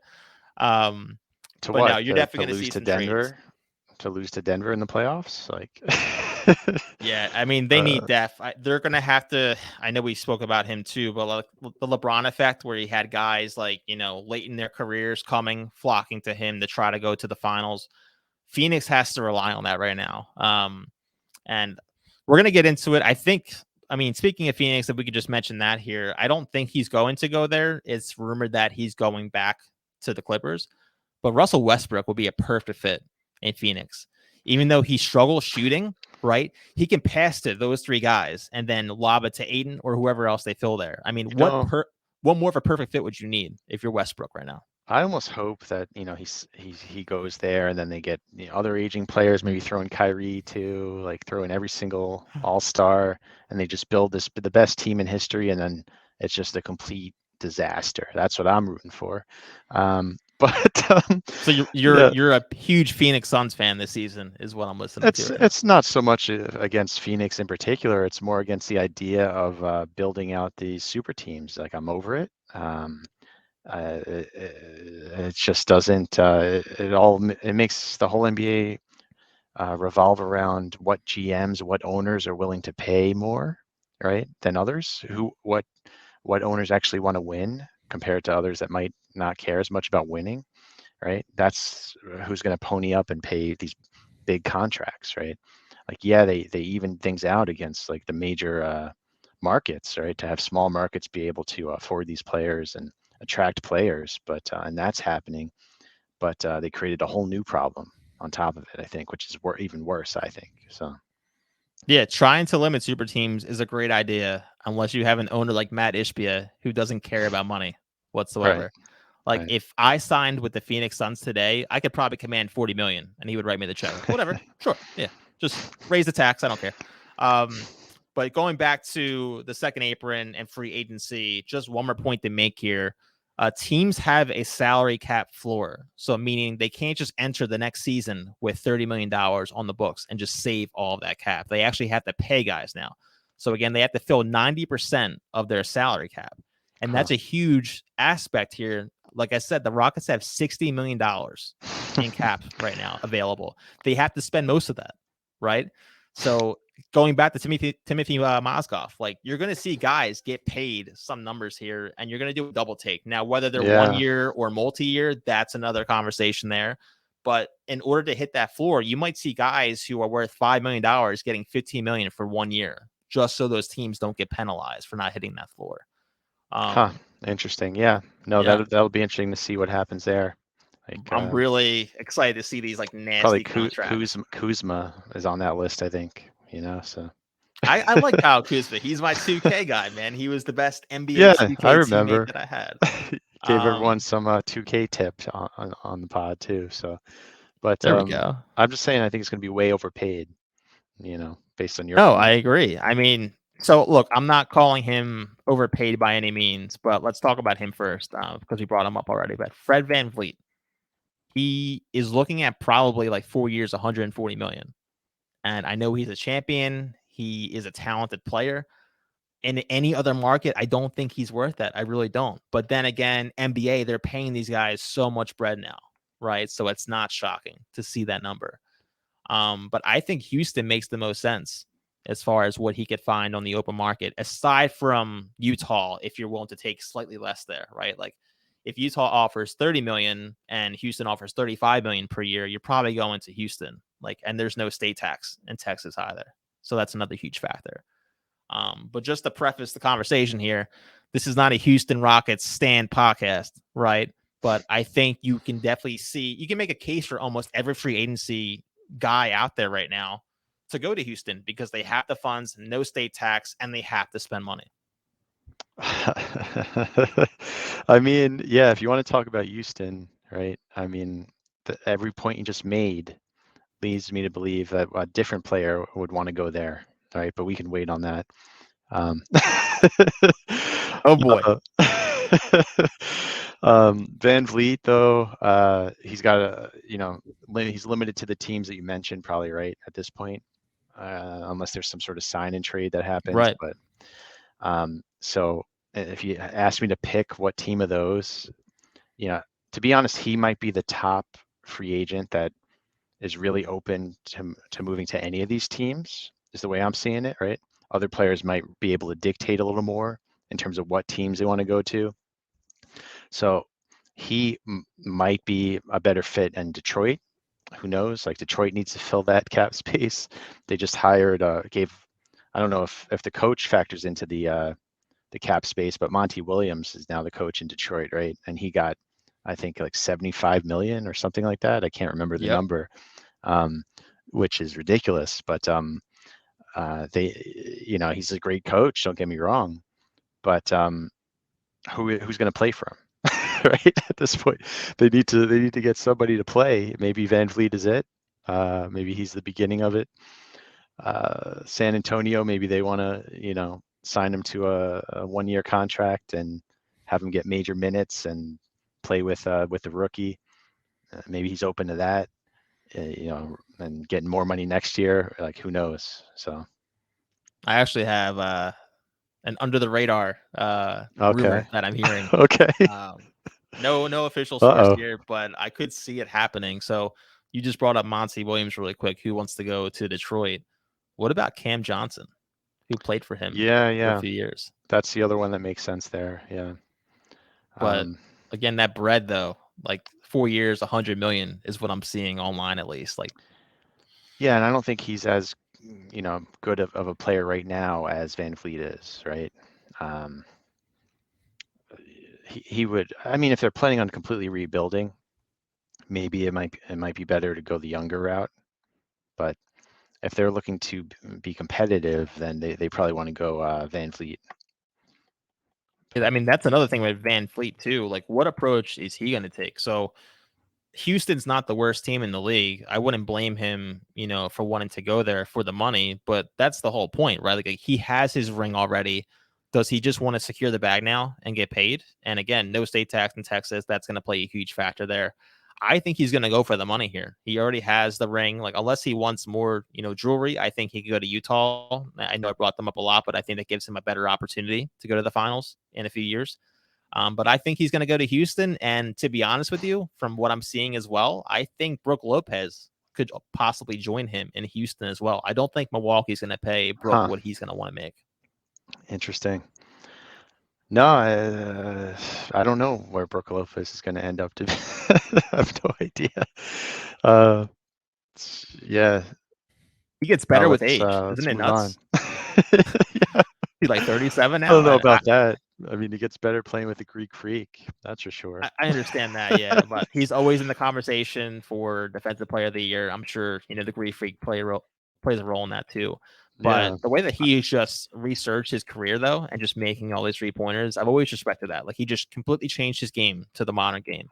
To But no, what? you're To definitely going to lose see to some trades. Denver? To lose to Denver in the playoffs? Like Yeah, I mean they need depth. They're going to have to. I know we spoke about him too, but like the LeBron effect, where he had guys like late in their careers coming flocking to him to try to go to the finals. Phoenix has to rely on that right now. And we're going to get into it. I think I mean, speaking of Phoenix, if we could just mention that here, I don't think he's going to go there. It's rumored that he's going back to the Clippers, but Russell Westbrook will be a perfect fit in Phoenix. Even though he struggles shooting, right? He can pass to those three guys and then lob it to Ayton or whoever else they fill there. I mean, You know, what more of a perfect fit would you need if you're Westbrook right now? I almost hope that he goes there, and then they get other aging players, maybe throw in Kyrie too, like throw in every single all-star, and they just build the best team in history, and then it's just a complete disaster. That's what I'm rooting for. But So you're you're yeah, you're a huge Phoenix Suns fan this season, is what I'm listening to it's right now. it's not so much against Phoenix in particular. It's more against the idea of building out these super teams. Like I'm over it. It just doesn't. It makes the whole NBA revolve around what GMs, what owners are willing to pay more, right, than others. What owners actually want to win compared to others that might not care as much about winning, right? That's who's going to pony up and pay these big contracts, right? Like, yeah, they even things out against like the major markets, right? To have small markets be able to afford these players and attract players, but and that's happening. But they created a whole new problem on top of it, I think, which is even worse, I think. So Yeah, trying to limit super teams is a great idea unless you have an owner like Matt Ishbia who doesn't care about money right, whatsoever. Like right. if I signed with the Phoenix Suns today, I could probably command 40 million and he would write me the check. Like, whatever. Sure. Yeah. Just raise the tax. I don't care. Um, but going back to the second apron and free agency, just one more point to make here. Teams have a salary cap floor. So meaning they can't just enter the next season with $30 million on the books and just save all of that cap. They actually have to pay guys now. So again, they have to fill 90% of their salary cap. And Huh. that's a huge aspect here. Like I said, the Rockets have $60 million in cap right now available. They have to spend most of that, right? So going back to Timothy Mozgov, like you're going to see guys get paid some numbers here, and you're going to do a double take. Now, whether they're one Yeah. year or multi-year, that's another conversation there. But in order to hit that floor, you might see guys who are worth $5 million getting 15 million for 1 year, just so those teams don't get penalized for not hitting that floor. Huh. Um, Interesting. Yeah. No, yeah, that'll be interesting to see what happens there. Like I'm really excited to see these like probably nasty contracts. Kuzma is on that list, I think. So I like Kyle Kuzma. He's my 2K guy, man. He was the best NBA yeah, I 2K teammate remember. that I had. Gave everyone Um, some 2K tips on the pod too. So, but there we go. I'm just saying I think it's going to be way overpaid. Based on your No, I point. agree. I mean, so look, I'm not calling him overpaid by any means, but let's talk about him first because we brought him up already. But Fred Van Vliet, he is looking at probably like 4 years, 140 million. And I know he's a champion. He is a talented player. In any other market, I don't think he's worth that. I really don't. But then again, NBA, they're paying these guys so much bread now, right? So it's not shocking to see that number. But I think Houston makes the most sense as far as what he could find on the open market, aside from Utah, if you're willing to take slightly less there, right? Like if Utah offers 30 million and Houston offers 35 million per year, you're probably going to Houston. Like, and there's no state tax in Texas either. So that's another huge factor. But just to preface the conversation here, this is not a Houston Rockets stand podcast, right? But I think you can definitely see, you can make a case for almost every free agency guy out there right now to go to Houston because they have the funds, no state tax, and they have to spend money. I mean, yeah, if you want to talk about Houston, right? I mean, every point you just made leads me to believe that a different player would want to go there, right? But we can wait on that. Um, Oh boy. uh, Van Vliet, though, he's got he's limited to the teams that you mentioned, probably, right, at this point, unless there's some sort of sign and trade that happens. Right. But so if you ask me to pick what team of those, to be honest, he might be the top free agent that is really open to moving to any of these teams, is the way I'm seeing it, right? Other players might be able to dictate a little more in terms of what teams they want to go to. So he might be a better fit in Detroit. Who knows? Like Detroit needs to fill that cap space. They just gave I don't know if the coach factors into the cap space, but Monty Williams is now the coach in Detroit, right? And he got, I think, like 75 million or something like that. I can't remember the Yep. number, um, which is ridiculous. But he's a great coach. Don't get me wrong, but who's going to play for him? Right at this point, they need to get somebody to play. Maybe Van Vliet is it. Maybe he's the beginning of it. San Antonio, maybe they want to, sign him to a 1-year contract and have him get major minutes and play with the rookie. Maybe he's open to that, and getting more money next year. Like, who knows? So I actually have an under the radar okay, rumor that I'm hearing. okay. Um, no official source Uh-oh. here, but I could see it happening. So you just brought up Monty Williams really quick, who wants to go to Detroit. What about Cam Johnson, who played for him Yeah, for a yeah. few years? That's the other one that makes sense there. Yeah. But Um, again, that bread though, like 4 years, 100 million is what I'm seeing online at least. Like, yeah, and I don't think he's as, good of a player right now as Van Fleet is, right? Um, he would. I mean, if they're planning on completely rebuilding, maybe it might be better to go the younger route. But if they're looking to be competitive, then they probably want to go Van Fleet. I But mean, that's another thing with Van Fleet too. Like, what approach is he going to take? So Houston's not the worst team in the league. I wouldn't blame him, for wanting to go there for the money, but that's the whole point, right? Like he has his ring already. Does he just want to secure the bag now and get paid? And again, no state tax in Texas. That's going to play a huge factor there. I think he's going to go for the money here. He already has the ring. Like, unless he wants more, jewelry, I think he could go to Utah. I know I brought them up a lot, but I think that gives him a better opportunity to go to the finals in a few years. But I think he's going to go to Houston. And to be honest with you, from what I'm seeing as well, I think Brooke Lopez could possibly join him in Houston as well. I don't think Milwaukee's going to pay Brooke huh, what he's going to want to make. interesting. No, I don't know where Brook Lopez is going to end up to. I have no idea. Uh, yeah. He gets No, better with let's age. uh, Isn't let's it move on. nuts? Yeah, He's like 37 I don't now. know I, about that. I mean, he gets better playing with the Greek Freak, that's for sure. I understand that, yeah, but he's always in the conversation for defensive player of the year. I'm sure the Greek Freak plays a role in that too. But Yeah, the way that he's just researched his career though, and just making all these 3 pointers, I've always respected that. Like he just completely changed his game to the modern game.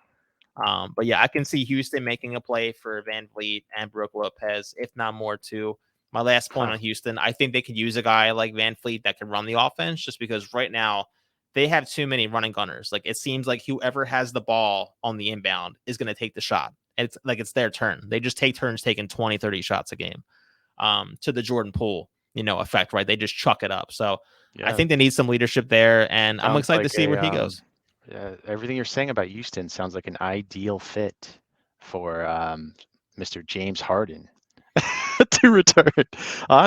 But yeah, I can see Houston making a play for Van Vliet and Brooke Lopez, if not more too. My last point huh. on Houston, I think they could use a guy like Van Fleet that can run the offense just because right now they have too many running gunners. Like it seems like whoever has the ball on the inbound is going to take the shot. It's like it's their turn. They just take turns taking 20, 30 shots a game, to the Jordan Poole, effect, right? They just chuck it up. So I Yeah, think they need some leadership there, and I'm sounds excited to like see where he goes. yeah, everything you're saying about Houston sounds like an ideal fit for Mr. James Harden to return. We're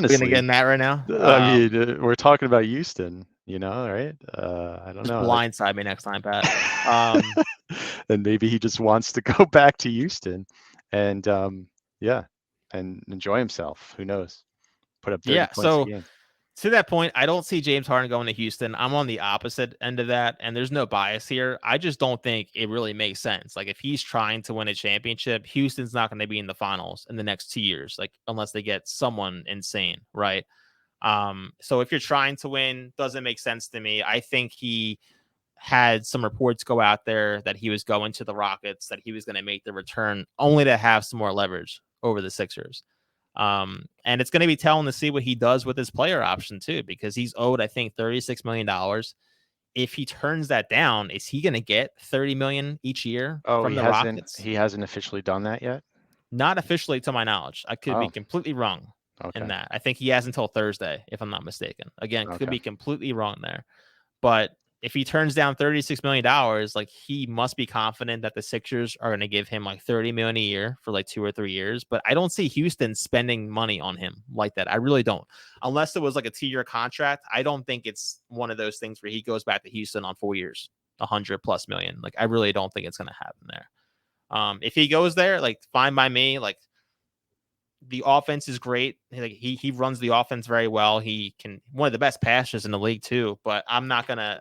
going to get Honestly, in that right now. I mean, we're talking about Houston, right? I don't Just know. Like, blindside me next time, Pat. Um, and maybe he just wants to go back to Houston and yeah, and enjoy himself. Who knows? Put up 30 yeah. points a So game. to that point, I don't see James Harden going to Houston. I'm on the opposite end of that, and there's no bias here. I just don't think it really makes sense. Like if he's trying to win a championship, Houston's not going to be in the finals in the next 2 years, like unless they get someone insane, right? So if you're trying to win, doesn't make sense to me. I think he had some reports go out there that he was going to the Rockets, that he was going to make the return only to have some more leverage over the Sixers. And it's going to be telling to see what he does with his player option too, because he's owed, I think, $36 million. If he turns that down, is he going to get 30 million each year Oh, from he the hasn't Rockets? he hasn't officially done that yet? Not officially, to my knowledge. I could be Oh, completely wrong in okay. that. I think he has until Thursday, if I'm not mistaken. Again, could Okay. be completely wrong there. But if he turns down $36 million, like he must be confident that the Sixers are going to give him like 30 million a year for like 2 or 3 years. But I don't see Houston spending money on him like that. I really don't. Unless it was like a 2-year contract, I don't think it's one of those things where he goes back to Houston on 4 years, 100+ million. Like I really don't think it's going to happen there. If he goes there, like fine by me. Like the offense is great. He runs the offense very well. He can one of the best passers in the league too. But I'm not gonna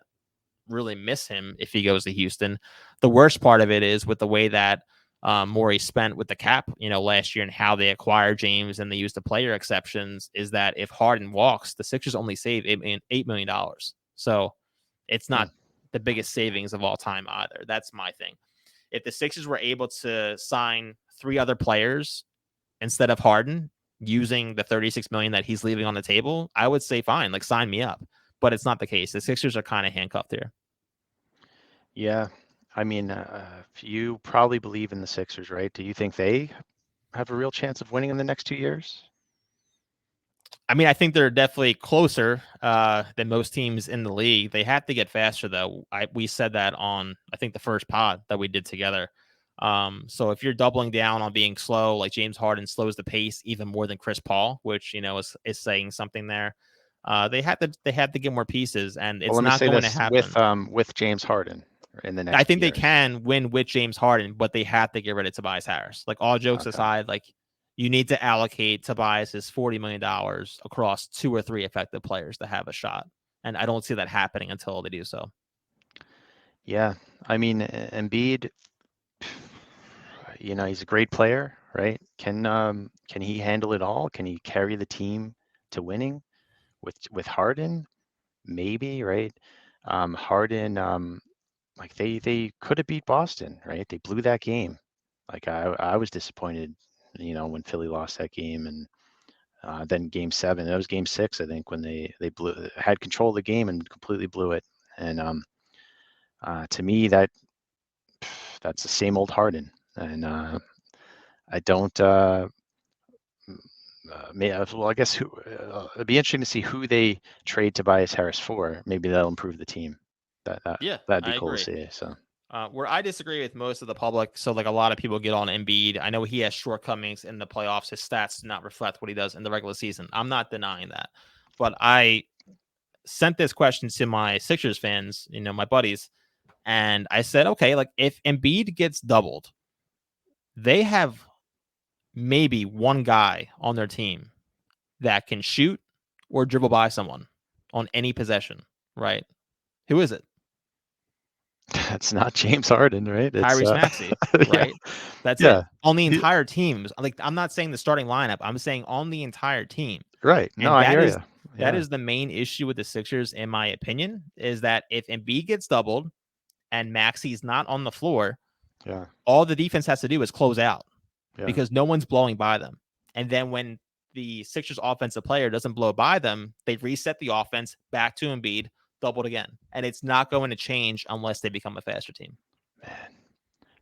really miss him if he goes to Houston. The worst part of it is with the way that Morey spent with the cap, last year and how they acquired James and they used the player exceptions. Is that if Harden walks, the Sixers only save $8 million. So it's Hmm. not the biggest savings of all time either. That's my thing. If the Sixers were able to sign 3 other players instead of Harden using the 36 million that he's leaving on the table, I would say fine, like sign me up. But it's not the case. The Sixers are kind of handcuffed here. Yeah. I mean, you probably believe in the Sixers, right? Do you think they have a real chance of winning in the next 2 years? I mean, I think they're definitely closer than most teams in the league. They have to get faster, though. We said that on, I think, the first pod that we did together. So if you're doubling down on being slow, like James Harden slows the pace even more than Chris Paul, which is saying something there. They have to get more pieces, and Well, it's let me not say going to this happen. with James Harden in the I next think they years. can win with James Harden, but they have to get rid of Tobias Harris. Like all jokes Okay. aside, like you need to allocate Tobias's $40 million across 2 or 3 effective players to have a shot. And I don't see that happening until they do so. Yeah. I mean, Embiid, he's a great player, right? Can he handle it all? Can he carry the team to winning with Harden? Maybe, right? Harden, like they could have beat Boston, right? They blew that game. Like I was disappointed, when Philly lost that game, and then Game 7. That was Game 6, I think, when they had control of the game and completely blew it. And to me, that's the same old Harden, and I don't. Well, I guess it'd be interesting to see who they trade Tobias Harris for. Maybe that'll improve the team. That that Yeah, that'd be I cool to agree. see. So Where I disagree with most of the public, so like a lot of people get on Embiid. I know he has shortcomings in the playoffs. His stats do not reflect what he does in the regular season. I'm not denying that. But I sent this question to my Sixers fans, my buddies, and I said, okay, like if Embiid gets doubled, they have maybe one guy on their team that can shoot or dribble by someone on any possession, right? Who is it? that's not James Harden, right? It's Tyrese Maxey, yeah, right? That's it. yeah, On the he, entire team. Like I'm not saying the starting lineup. I'm saying on the entire team. right. No, And I that hear is you. that Yeah, is the main issue with the Sixers, in my opinion, is that if Embiid gets doubled and Maxey's not on the floor, yeah, all the defense has to do is close out yeah. because no one's blowing by them. And then when the Sixers offensive player doesn't blow by them, they reset the offense back to Embiid, doubled again. And it's not going to change unless they become a faster team. Man,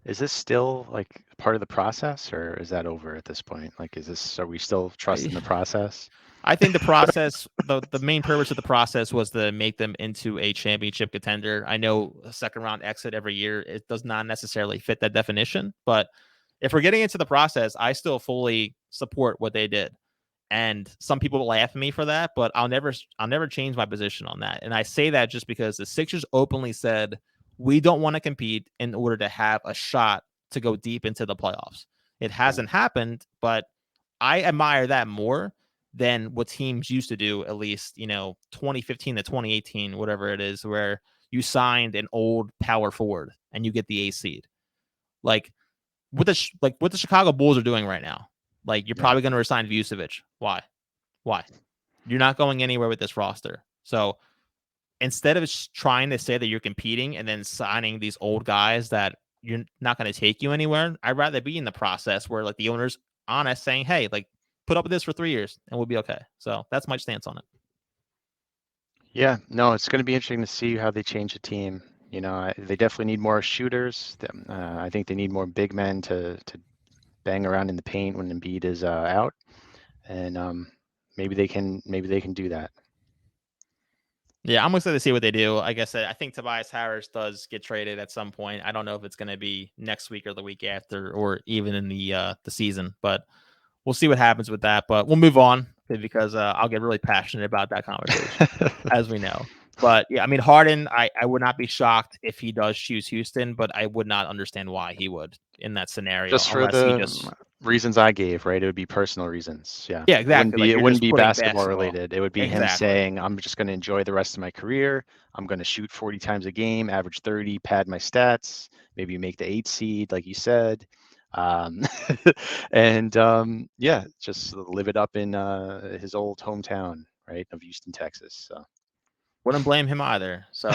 is this still like part of the process, or is that over at this point? Like, are we still I trusting the process? I think the process, the main purpose of the process was to make them into a championship contender. I know a second round exit every year, it does not necessarily fit that definition, but if we're getting into the process, I still fully support what they did. And some people will laugh at me for that, but I'll never change my position on that. And I say that just because the Sixers openly said we don't want to compete in order to have a shot to go deep into the playoffs. It Yeah, hasn't happened, but I admire that more than what teams used to do, at least, 2015 to 2018, whatever it is, where you signed an old power forward and you get the A seed. Like what the Chicago Bulls are doing right now. Like you're yeah, probably going to resign Vucevic. Why? Why? You're not going anywhere with this roster. So instead of trying to say that you're competing and then signing these old guys that you're not going to take you anywhere, I'd rather be in the process where like the owner's honest saying, hey, like put up with this for 3 years and we'll be okay. So that's my stance on it. yeah. No, it's going to be interesting to see how they change the team. They definitely need more shooters. I think they need more big men to bang around in the paint when Embiid is out, and maybe they can do that. Yeah, I'm excited to see what they do. Like I said, I think Tobias Harris does get traded at some point. I don't know if it's going to be next week or the week after, or even in the season, but we'll see what happens with that. But we'll move on because I'll get really passionate about that conversation, as we know. But yeah, I mean, Harden, I would not be shocked if he does choose Houston, but I would not understand why he would in that scenario Just for unless he the just reasons I gave, right? It would be personal reasons. Yeah. yeah, It wouldn't exactly. be Like it you're wouldn't just be playing basketball basketball. related. It would be him Exactly. saying, I'm just going to enjoy the rest of my career. I'm going to shoot 40 times a game, average 30, pad my stats, maybe make the 8 seed like you said. Um, and yeah, just live it up in his old hometown, right, of Houston, Texas. So Wouldn't blame him either. So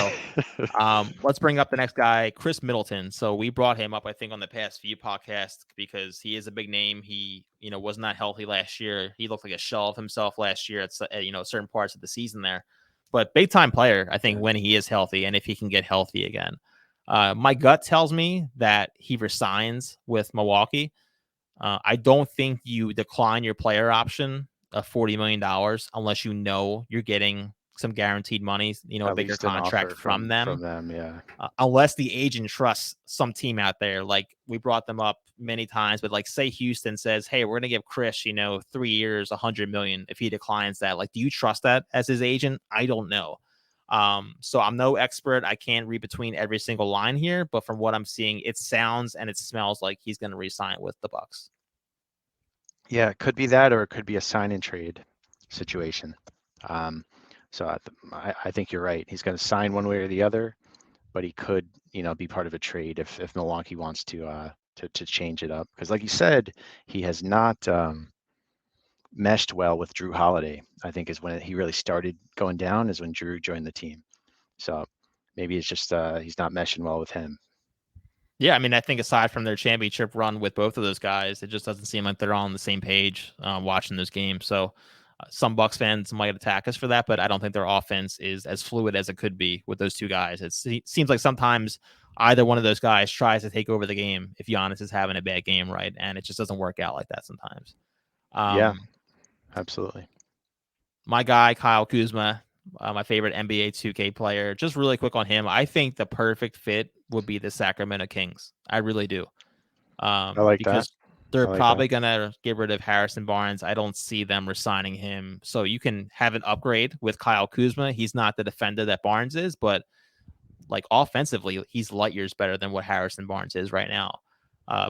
let's bring up the next guy, Chris Middleton. So we brought him up, I think, on the past few podcasts because he is a big name. He, was not healthy last year. He looked like a shell of himself last year at certain parts of the season there. But big time player, I think, yeah. when he is healthy and if he can get healthy again. My gut tells me that he resigns with Milwaukee. I don't think you decline your player option of $40 million unless you know you're getting some guaranteed money, a At bigger least an contract offer from from them. them. Yeah. Unless the agent trusts some team out there, like we brought them up many times, but like say Houston says, "Hey, we're gonna give Chris, 3 years, $100 million." If he declines that, like, do you trust that as his agent? I don't know. So I'm no expert. I can't read between every single line here, but from what I'm seeing, it sounds and it smells like he's gonna re-sign with the Bucks. Yeah, it could be that, or it could be a sign and trade situation. Um, so I think you're right. He's going to sign one way or the other, but he could, be part of a trade if Milwaukee wants to change it up. Because, like you said, he has not meshed well with Drew Holiday. I think is when he really started going down is when Drew joined the team. So maybe it's just he's not meshing well with him. Yeah, I mean, I think aside from their championship run with both of those guys, it just doesn't seem like they're all on the same page watching those games. So some Bucks fans might attack us for that, but I don't think their offense is as fluid as it could be with those two guys. It seems like sometimes either one of those guys tries to take over the game if Giannis is having a bad game, right? And it just doesn't work out like that sometimes. Yeah, Um, absolutely. my guy, Kyle Kuzma, my favorite NBA 2K player. Just really quick on him. I think the perfect fit would be the Sacramento Kings. I really do. I like that. Because they're I like that. probably going to get rid of Harrison Barnes. I don't see them resigning him. So you can have an upgrade with Kyle Kuzma. He's not the defender that Barnes is, but like offensively, he's light years better than what Harrison Barnes is right now.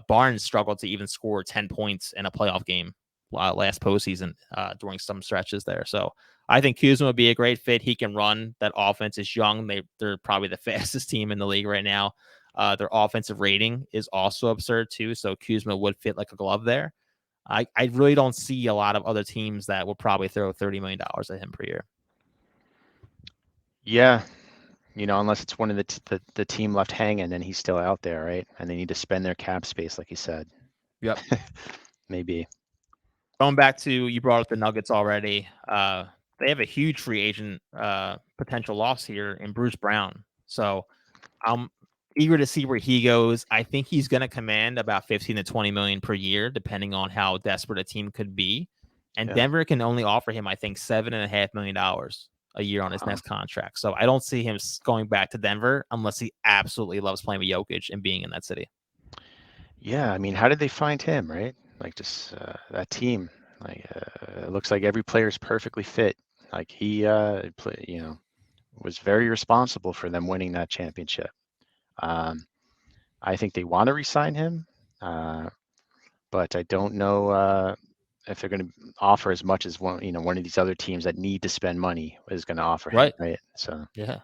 Barnes struggled to even score 10 points in a playoff game last postseason during some stretches there. So I think Kuzma would be a great fit. He can run. That offense is young. They're probably the fastest team in the league right now. Their offensive rating is also absurd too. So Kuzma would fit like a glove there. I really don't see a lot of other teams that will probably throw $30 million at him per year. Yeah, unless it's one of the team left hanging and he's still out there, right? And they need to spend their cap space, like you said. Yep. Maybe. Going back to you brought up the Nuggets already. They have a huge free agent potential loss here in Bruce Brown. So I'm eager to see where he goes. I think he's going to command about 15 to 20 million per year, depending on how desperate a team could be. And Yeah. Denver can only offer him, I think, $7.5 million a year on his Wow. next contract. So I don't see him going back to Denver unless he absolutely loves playing with Jokic and being in that city. Yeah, I mean, how did they find him, right? Like just that team. Like it looks like every player is perfectly fit. Like he was very responsible for them winning that championship. Um, I think they want to re-sign him, but I don't know if they're going to offer as much as one of these other teams that need to spend money is going to offer him, Right. right? So Yeah.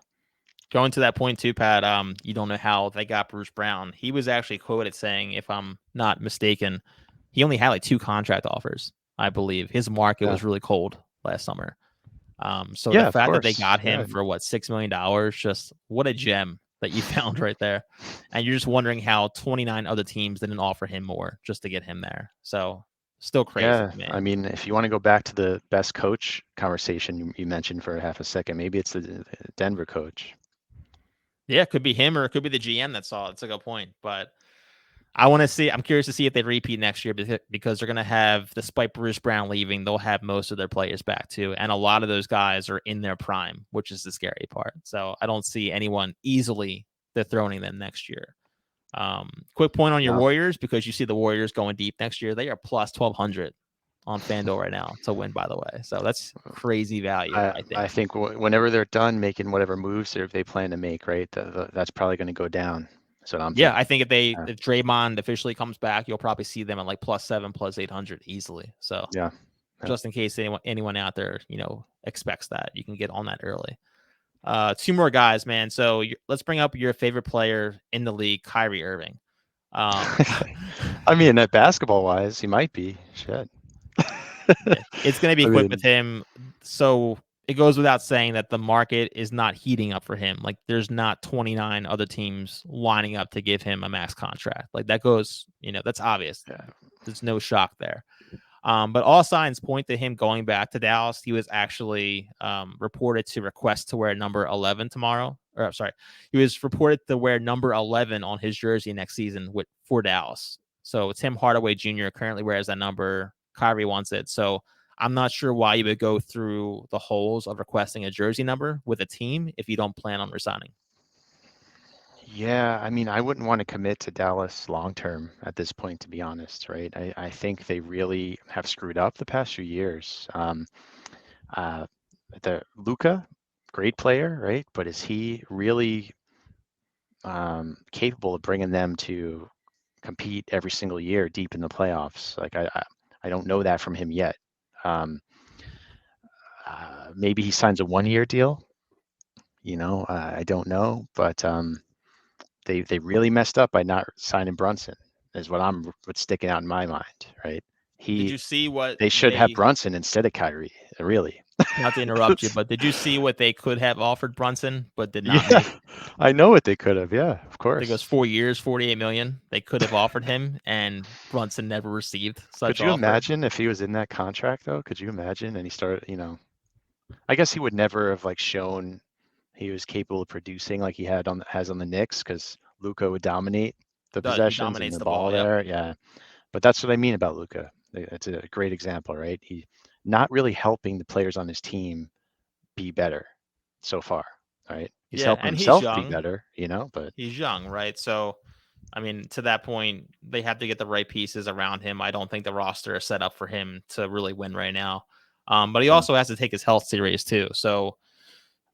Going to that point too, Pat, you don't know how they got Bruce Brown. He was actually quoted saying, if I'm not mistaken, he only had like 2 contract offers, I believe. His market yeah, was really cold last summer. So the yeah, of fact that they course, got him yeah, for what, $6 million, just what a gem that you found right there. And you're just wondering how 29 other teams didn't offer him more just to get him there. So still crazy yeah. to me. I mean, if you want to go back to the best coach conversation you mentioned for half a second, maybe it's the Denver coach. Yeah, it could be him or it could be the GM that saw it. It's a good point. But I'm curious to see if they repeat next year because they're going to have, despite Bruce Brown leaving, they'll have most of their players back too. And a lot of those guys are in their prime, which is the scary part. So I don't see anyone easily dethroning them next year. Quick point on your No, Warriors, because you see the Warriors going deep next year. They are plus 1,200 on FanDuel right now to win, by the way. So that's crazy value, I I think. think whenever they're done making whatever moves they plan to make, right, that's probably going to go down. That's what I'm Yeah, I thinking. think Yeah. if Draymond officially comes back, you'll probably see them at like +7, +800 easily. So Yeah. Yeah. just in case anyone out there, expects that, you can get on that early. Two more guys, man. So let's bring up your favorite player in the league, Kyrie Irving. I mean, that basketball wise, he might be. Shit. Yeah, it's going to be I quick with mean, him. So it goes without saying that the market is not heating up for him. Like there's not 29 other teams lining up to give him a max contract. Like that goes, that's obvious. yeah. There's no shock there. But all signs point to him going back to Dallas. He was actually reported to request to wear number 11 tomorrow. Or I'm sorry, he was reported to wear number 11 on his jersey next season for Dallas. So Tim Hardaway Jr. currently wears that number. Kyrie wants it. So I'm not sure why you would go through the holes of requesting a jersey number with a team if you don't plan on resigning. Yeah, I mean, I wouldn't want to commit to Dallas long term at this point, to be honest, right? I think they really have screwed up the past few years. Uh, the Luca, great player, right? But is he really capable of bringing them to compete every single year deep in the playoffs? Like I don't know that from him yet. Um, Maybe he signs a 1 year deal. I don't know, but they really messed up by not signing Brunson. Is what's sticking out in my mind, right? Did He you see what They should have Brunson instead of Kyrie, really. not to interrupt you, but did you see what they could have offered Brunson, but did not Yeah, make? I know what they could have. Yeah, of I think it was course. 4 years, 48 million. They could have offered him, and Brunson never received Could such you offer. imagine if he was in that contract though? Could you imagine? And he started, I guess he would never have like shown he was capable of producing like he has on the Knicks because Luca would dominate the He possessions and dominates the the ball ball. Yep. there. Yeah, but that's what I mean about Luca. It's a great example, right? He not really helping the players on his team be better so far, right? He's Yeah, helping and he's himself be young. better, but He's young, right? So, I mean, to that point, they have to get the right pieces around him. I don't think the roster is set up for him to really win right now. But he yeah, also has to take his health serious too. So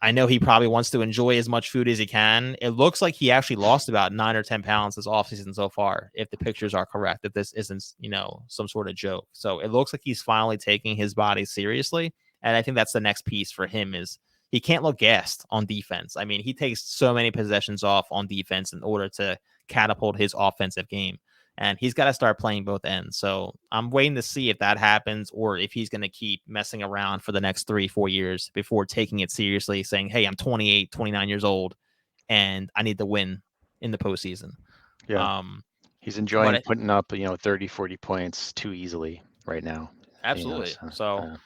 I know he probably wants to enjoy as much food as he can. It looks like he actually lost about 9 or 10 pounds this offseason so far, if the pictures are correct, if this isn't, some sort of joke. So it looks like he's finally taking his body seriously. And I think that's the next piece for him is he can't look gassed on defense. I mean, he takes so many possessions off on defense in order to catapult his offensive game. And he's got to start playing both ends. So I'm waiting to see if that happens or if he's going to keep messing around for the next 3-4 years before taking it seriously, saying, hey, I'm 28, 29 years old, and I need to win in the postseason. yeah. Um, He's but enjoying putting up, 30, 40 points too easily right now, absolutely. so So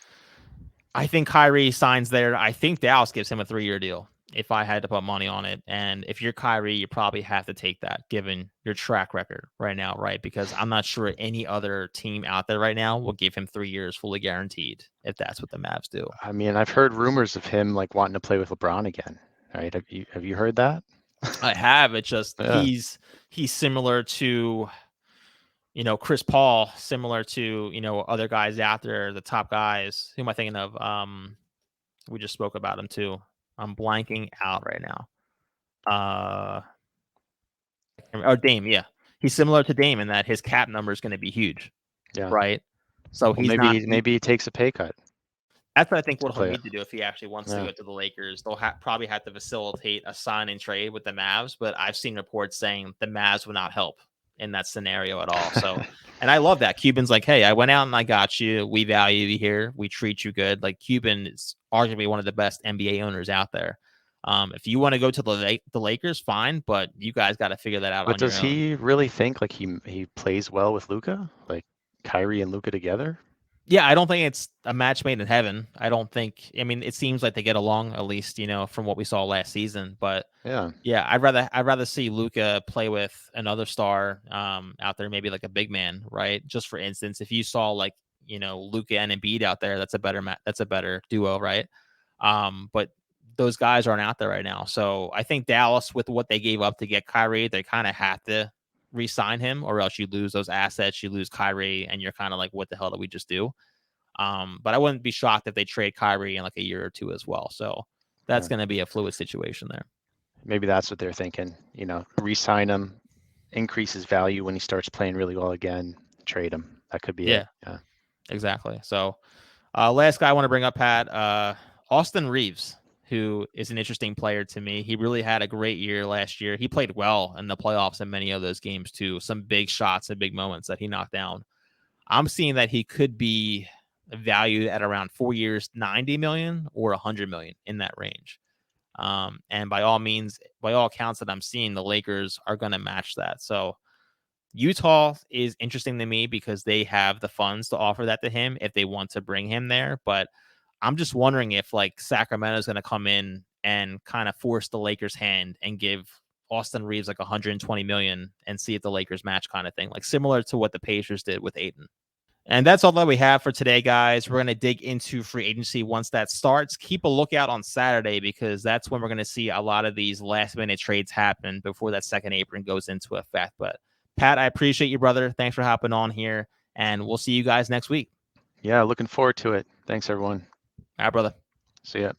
I think Kyrie signs there. I think Dallas gives him a 3-year deal if I had to put money on it. And if you're Kyrie, you probably have to take that given your track record right now, right? Because I'm not sure any other team out there right now will give him 3 years fully guaranteed if that's what the Mavs do. I mean, I've heard rumors of him like wanting to play with LeBron again, right? Have you heard that? I have. It's just Yeah. he's similar to Chris Paul, similar to other guys out there, the top guys. Who am I thinking of? We just spoke about him too. I'm blanking out right now. Dame, yeah. He's similar to Dame in that his cap number is going to be huge, Yeah. right? So Well, he's not. maybe he takes a pay cut That's what I think to what he'll play it. need to do if he actually wants to Yeah. go to the Lakers. They'll probably have to facilitate a sign and trade with the Mavs, but I've seen reports saying the Mavs would not help in that scenario at all. So, and I love that. Cuban's like, hey, I went out and I got you. We value you here. We treat you good. Like Cuban is arguably one of the best NBA owners out there. If you want to go to the Lakers, fine, but you guys got to figure that out But on your does own. he really think like he plays well with Luca? Like Kyrie and Luca together? Yeah, I don't think it's a match made in heaven. I don't think. I mean, it seems like they get along at least, from what we saw last season. But Yeah. yeah, I'd rather see Luca play with another star out there, maybe like a big man, right? Just for instance, if you saw like Luca and Embiid out there, that's a better duo, right? But those guys aren't out there right now, so I think Dallas, with what they gave up to get Kyrie, they kind of have to re-sign him, or else you lose those assets, you lose Kyrie, and you're kind of like, what the hell did we just do? But I wouldn't be shocked if they trade Kyrie in like a year or two as well. So that's Yeah. going to be a fluid situation there. Maybe that's what they're thinking. Re-sign him, increase his value when he starts playing really well again. Trade him. That could be it. Yeah, Yeah. exactly. So last guy I want to bring up, Pat, Austin Reeves, who is an interesting player to me. He really had a great year last year. He played well in the playoffs in many of those games too. Some big shots and big moments that he knocked down. I'm seeing that he could be valued at around 4 years, 90 million or 100 million in that range. And by all means, by all accounts that I'm seeing, the Lakers are going to match that. So Utah is interesting to me because they have the funds to offer that to him if they want to bring him there. But I'm just wondering if like Sacramento is going to come in and kind of force the Lakers' hand and give Austin Reeves like 120 million and see if the Lakers match kind of thing, like similar to what the Pacers did with Ayton. And that's all that we have for today, guys. We're going to dig into free agency once that starts. Keep a lookout on Saturday because that's when we're going to see a lot of these last minute trades happen before that second apron goes into effect. But Pat, I appreciate you, brother. Thanks for hopping on here, and we'll see you guys next week. Yeah, looking forward to it. Thanks, everyone. All right, brother. See ya.